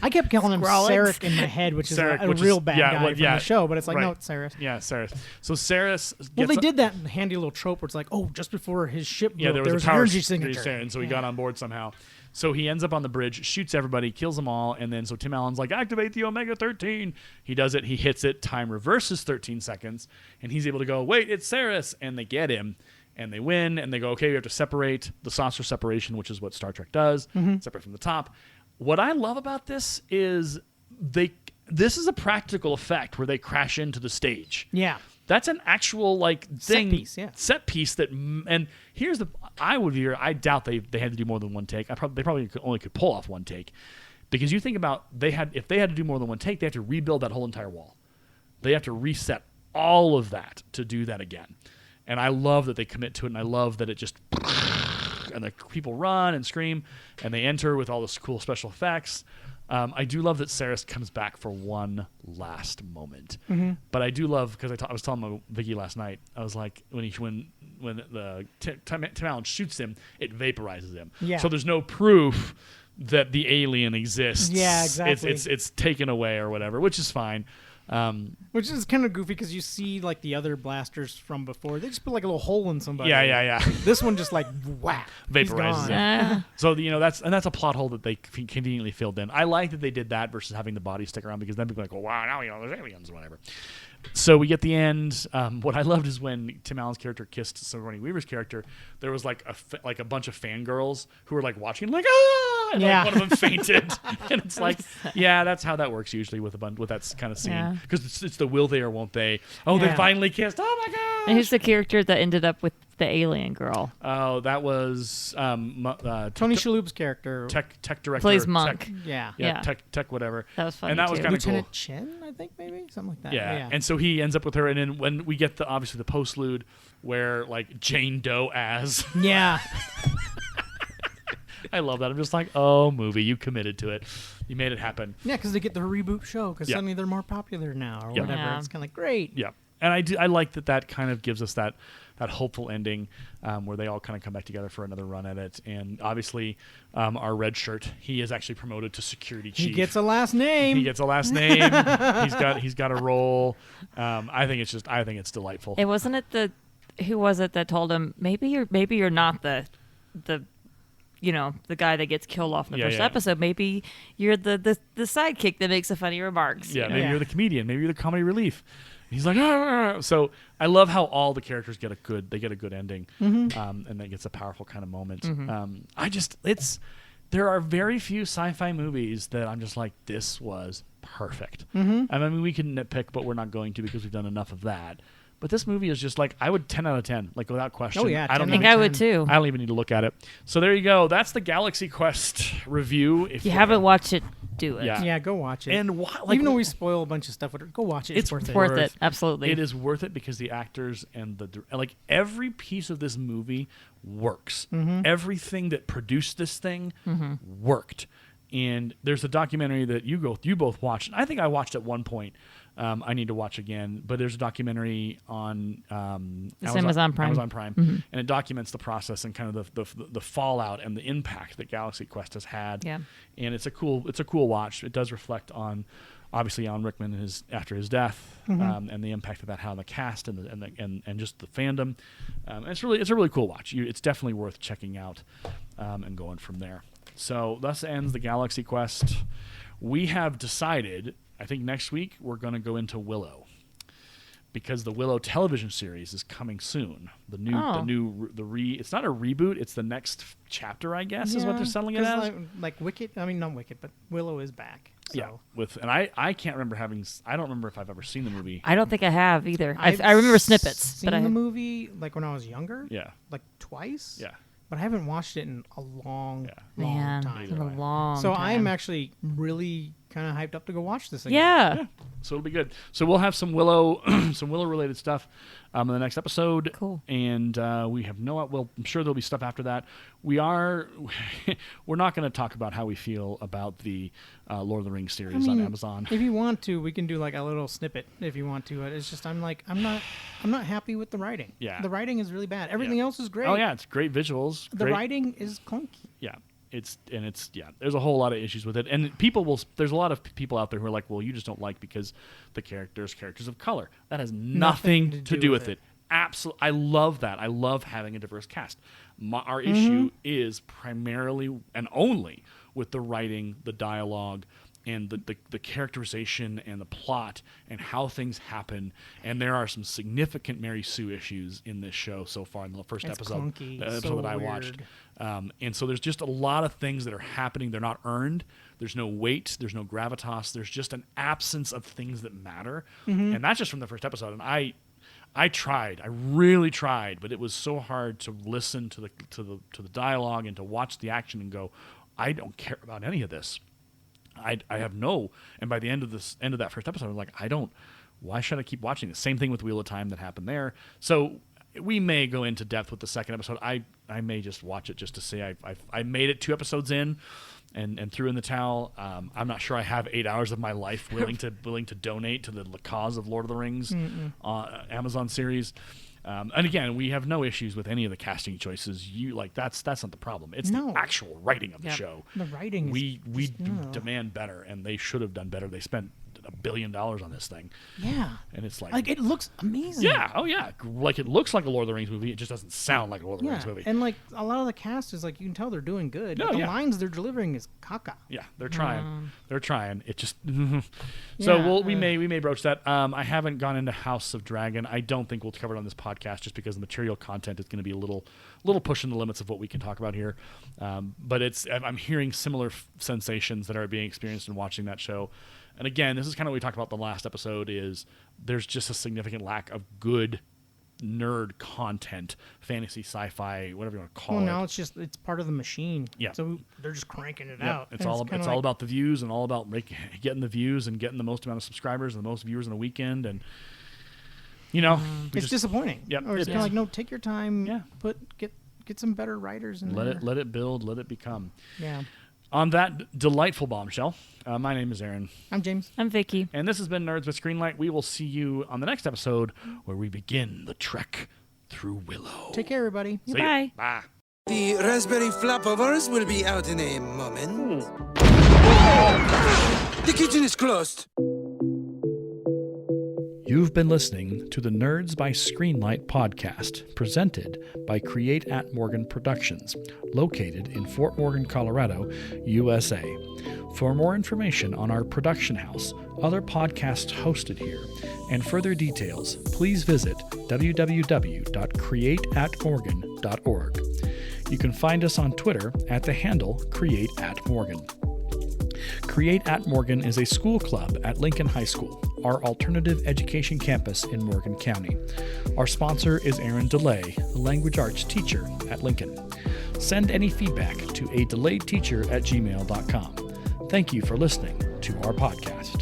I kept calling him Sarek in my head, which is a real bad guy from the show, but it's like, no, it's Saris. Yeah, Saris. So Saris gets... Well, they did that handy little trope where it's like, oh, just before his ship broke, there was an energy signature. And so he got on board somehow. So he ends up on the bridge, shoots everybody, kills them all, and then so Tim Allen's like, activate the Omega 13. He does it, he hits it, time reverses 13 seconds, and he's able to go, wait, it's Saris, and they get him. And they win, and they go, okay, we have to separate the saucer separation, which is what Star Trek does, separate from the top. What I love about this is this is a practical effect where they crash into the stage. Yeah. That's an actual like thing, set piece that. And here's the I doubt they had to do more than one take. They probably only could pull off one take, because you think about if they had to do more than one take, they have to rebuild that whole entire wall. They have to reset all of that to do that again. And I love that they commit to it, and I love that it just and the people run and scream, and they enter with all this cool special effects. I do love that Saris comes back for one last moment, but I do love, because I was telling Vicki last night, I was like, when the Tim Allen shoots him, it vaporizes him. Yeah. So there's no proof that the alien exists. Yeah, exactly. It's taken away or whatever, which is fine. Which is kind of goofy, because you see like the other blasters from before, they just put like a little hole in somebody. Yeah. This one just like whack, vaporizes it. So that's a plot hole that they conveniently filled in. I like that they did that versus having the body stick around, because then people are like, well, wow, now there's aliens or whatever. So we get the end. What I loved is when Tim Allen's character kissed Sigourney Weaver's character, there was like a bunch of fangirls who were like watching, like, ah, and like one of them fainted. And it's like, yeah, that's how that works usually with that kind of scene, because it's the will they or won't they. Oh, they finally kissed. Oh my god! And who's the character that ended up with the alien girl? Oh, that was Tony Shalhoub's character, tech director, plays Monk. Tech whatever. That was funny. And that was kind of cool. Lieutenant Chen, I think, maybe something like that. Yeah. And so he ends up with her, and then when we get obviously the postlude where like Jane Doe as I love that. I'm just like, oh, movie, you committed to it. You made it happen. Yeah, because they get the reboot show, because suddenly they're more popular now or whatever. Yeah. It's kind of like, great. Yeah. And I like that kind of gives us that hopeful ending where they all kind of come back together for another run at it. And obviously, our red shirt, he is actually promoted to security chief. He gets a last name. He's got a role. I think it's delightful. It wasn't it who was it that told him, maybe you're not the guy that gets killed off in the first episode. Maybe you're the sidekick that makes the funny remarks. Yeah, maybe you're the comedian. Maybe you're the comedy relief. He's like, ah. So I love how all the characters get a good ending, and that gets a powerful kind of moment. There are very few sci-fi movies that I'm just like, this was perfect. I mean, we can nitpick, but we're not going to, because we've done enough of that. But this movie is just like, I would 10 out of 10, like without question. Oh yeah, I think I would too. I don't even need to look at it. So there you go. That's the Galaxy Quest review. If you haven't watched it, do it. Yeah, go watch it. And even though we spoil a bunch of stuff, go watch it. It's worth it. Worth it, absolutely. It is worth it, because the actors and every piece of this movie works. Everything that produced this thing worked. And there's a documentary that you both watched. I think I watched at one point. I need to watch again, but there's a documentary on Amazon Prime, and it documents the process and kind of the fallout and the impact that Galaxy Quest has had. Yeah, and it's a cool watch. It does reflect on, obviously, on Rickman after his death, and the impact that had on the cast and just the fandom. It's a really cool watch. It's definitely worth checking out and going from there. So thus ends the Galaxy Quest. We have decided, I think next week we're going to go into Willow, because the Willow television series is coming soon. It's not a reboot. It's the next chapter, I guess, is what they're selling it as. Like Wicked. I mean, not Wicked, but Willow is back. So. Yeah. I can't remember I don't remember if I've ever seen the movie. I don't think I have either. I remember snippets. But I the movie like when I was younger. Yeah. Like twice. Yeah. But I haven't watched it in a long time. In a long so time. I'm actually really kind of hyped up to go watch this again. Yeah. So it'll be good. So we'll have some Willow related stuff in the next episode. Cool. And we have I'm sure there'll be stuff after that. We're not going to talk about how we feel about the Lord of the Rings series on Amazon. If you want to, we can do like a little snippet if you want to. It's just I'm not happy with the writing. Yeah. The writing is really bad. Everything else is great. Oh yeah, it's great visuals. The writing is clunky. Yeah. There's a whole lot of issues with it, and there's a lot of people out there who are like, well, you just don't like because the characters of color. That has nothing to do with it. Absolutely, I love that. I love having a diverse cast. Our issue is primarily and only with the writing, the dialogue, and the characterization and the plot and how things happen. And there are some significant Mary Sue issues in this show so far in the first episode. Clunky. The episode that I watched. And so there's just a lot of things that are happening. They're not earned. There's no weight. There's no gravitas. There's just an absence of things that matter. And that's just from the first episode. And I tried. I really tried, but it was so hard to listen to the dialogue and to watch the action and go, I don't care about any of this. I have no. And by the end of that first episode, I was like, why should I keep watching this? Same thing with Wheel of Time that happened there. So we may go into depth with the second episode. I may just watch it just to say I made it 2 episodes in and threw in the towel. I'm not sure I have 8 hours of my life willing to donate to the cause of Lord of the Rings Amazon series. And again, we have no issues with any of the casting choices. That's not the problem. It's the actual writing of the show. The writing. We demand better, and they should have done better. They spent $1 billion on this thing. Yeah. And it's like it looks amazing. Yeah. Oh yeah. Like it looks like a Lord of the Rings movie. It just doesn't sound like a Lord of the Rings movie. And like a lot of the cast is like you can tell they're doing good. No, the lines they're delivering is caca. Yeah, they're trying. They're trying. It just so we may broach that. I haven't gone into House of Dragon. I don't think we'll cover it on this podcast just because the material content is going to be a little pushing the limits of what we can talk about here. But I'm hearing similar sensations that are being experienced in watching that show. And again, this is kind of what we talked about the last episode, is there's just a significant lack of good nerd content, fantasy, sci-fi, whatever you want to call it. Well, now it's part of the machine. Yeah. So they're just cranking it out. It's all about the views and all about getting the views and getting the most amount of subscribers and the most viewers in a weekend. And, it's disappointing. Yep, or it's it kind of is. like, no, take your time. Yeah. Get some better writers in let there. it build, let it become. Yeah. On that delightful bombshell, my name is Aaron. I'm James. I'm Vicki. And this has been Nerds with Screenlight. We will see you on the next episode where we begin the trek through Willow. Take care, everybody. See ya. Bye. Bye. The raspberry flap of ours will be out in a moment. The kitchen is closed. You've been listening to the Nerds by Screenlight podcast, presented by Create at Morgan Productions, located in Fort Morgan, Colorado, USA. For more information on our production house, other podcasts hosted here, and further details, please visit www.createatmorgan.org. You can find us on Twitter at the handle CreateAtMorgan. Create at Morgan is a school club at Lincoln High School, our alternative education campus in Morgan County. Our sponsor is Aaron DeLay, a language arts teacher at Lincoln. Send any feedback to adelayedteacher@gmail.com. Thank you for listening to our podcast.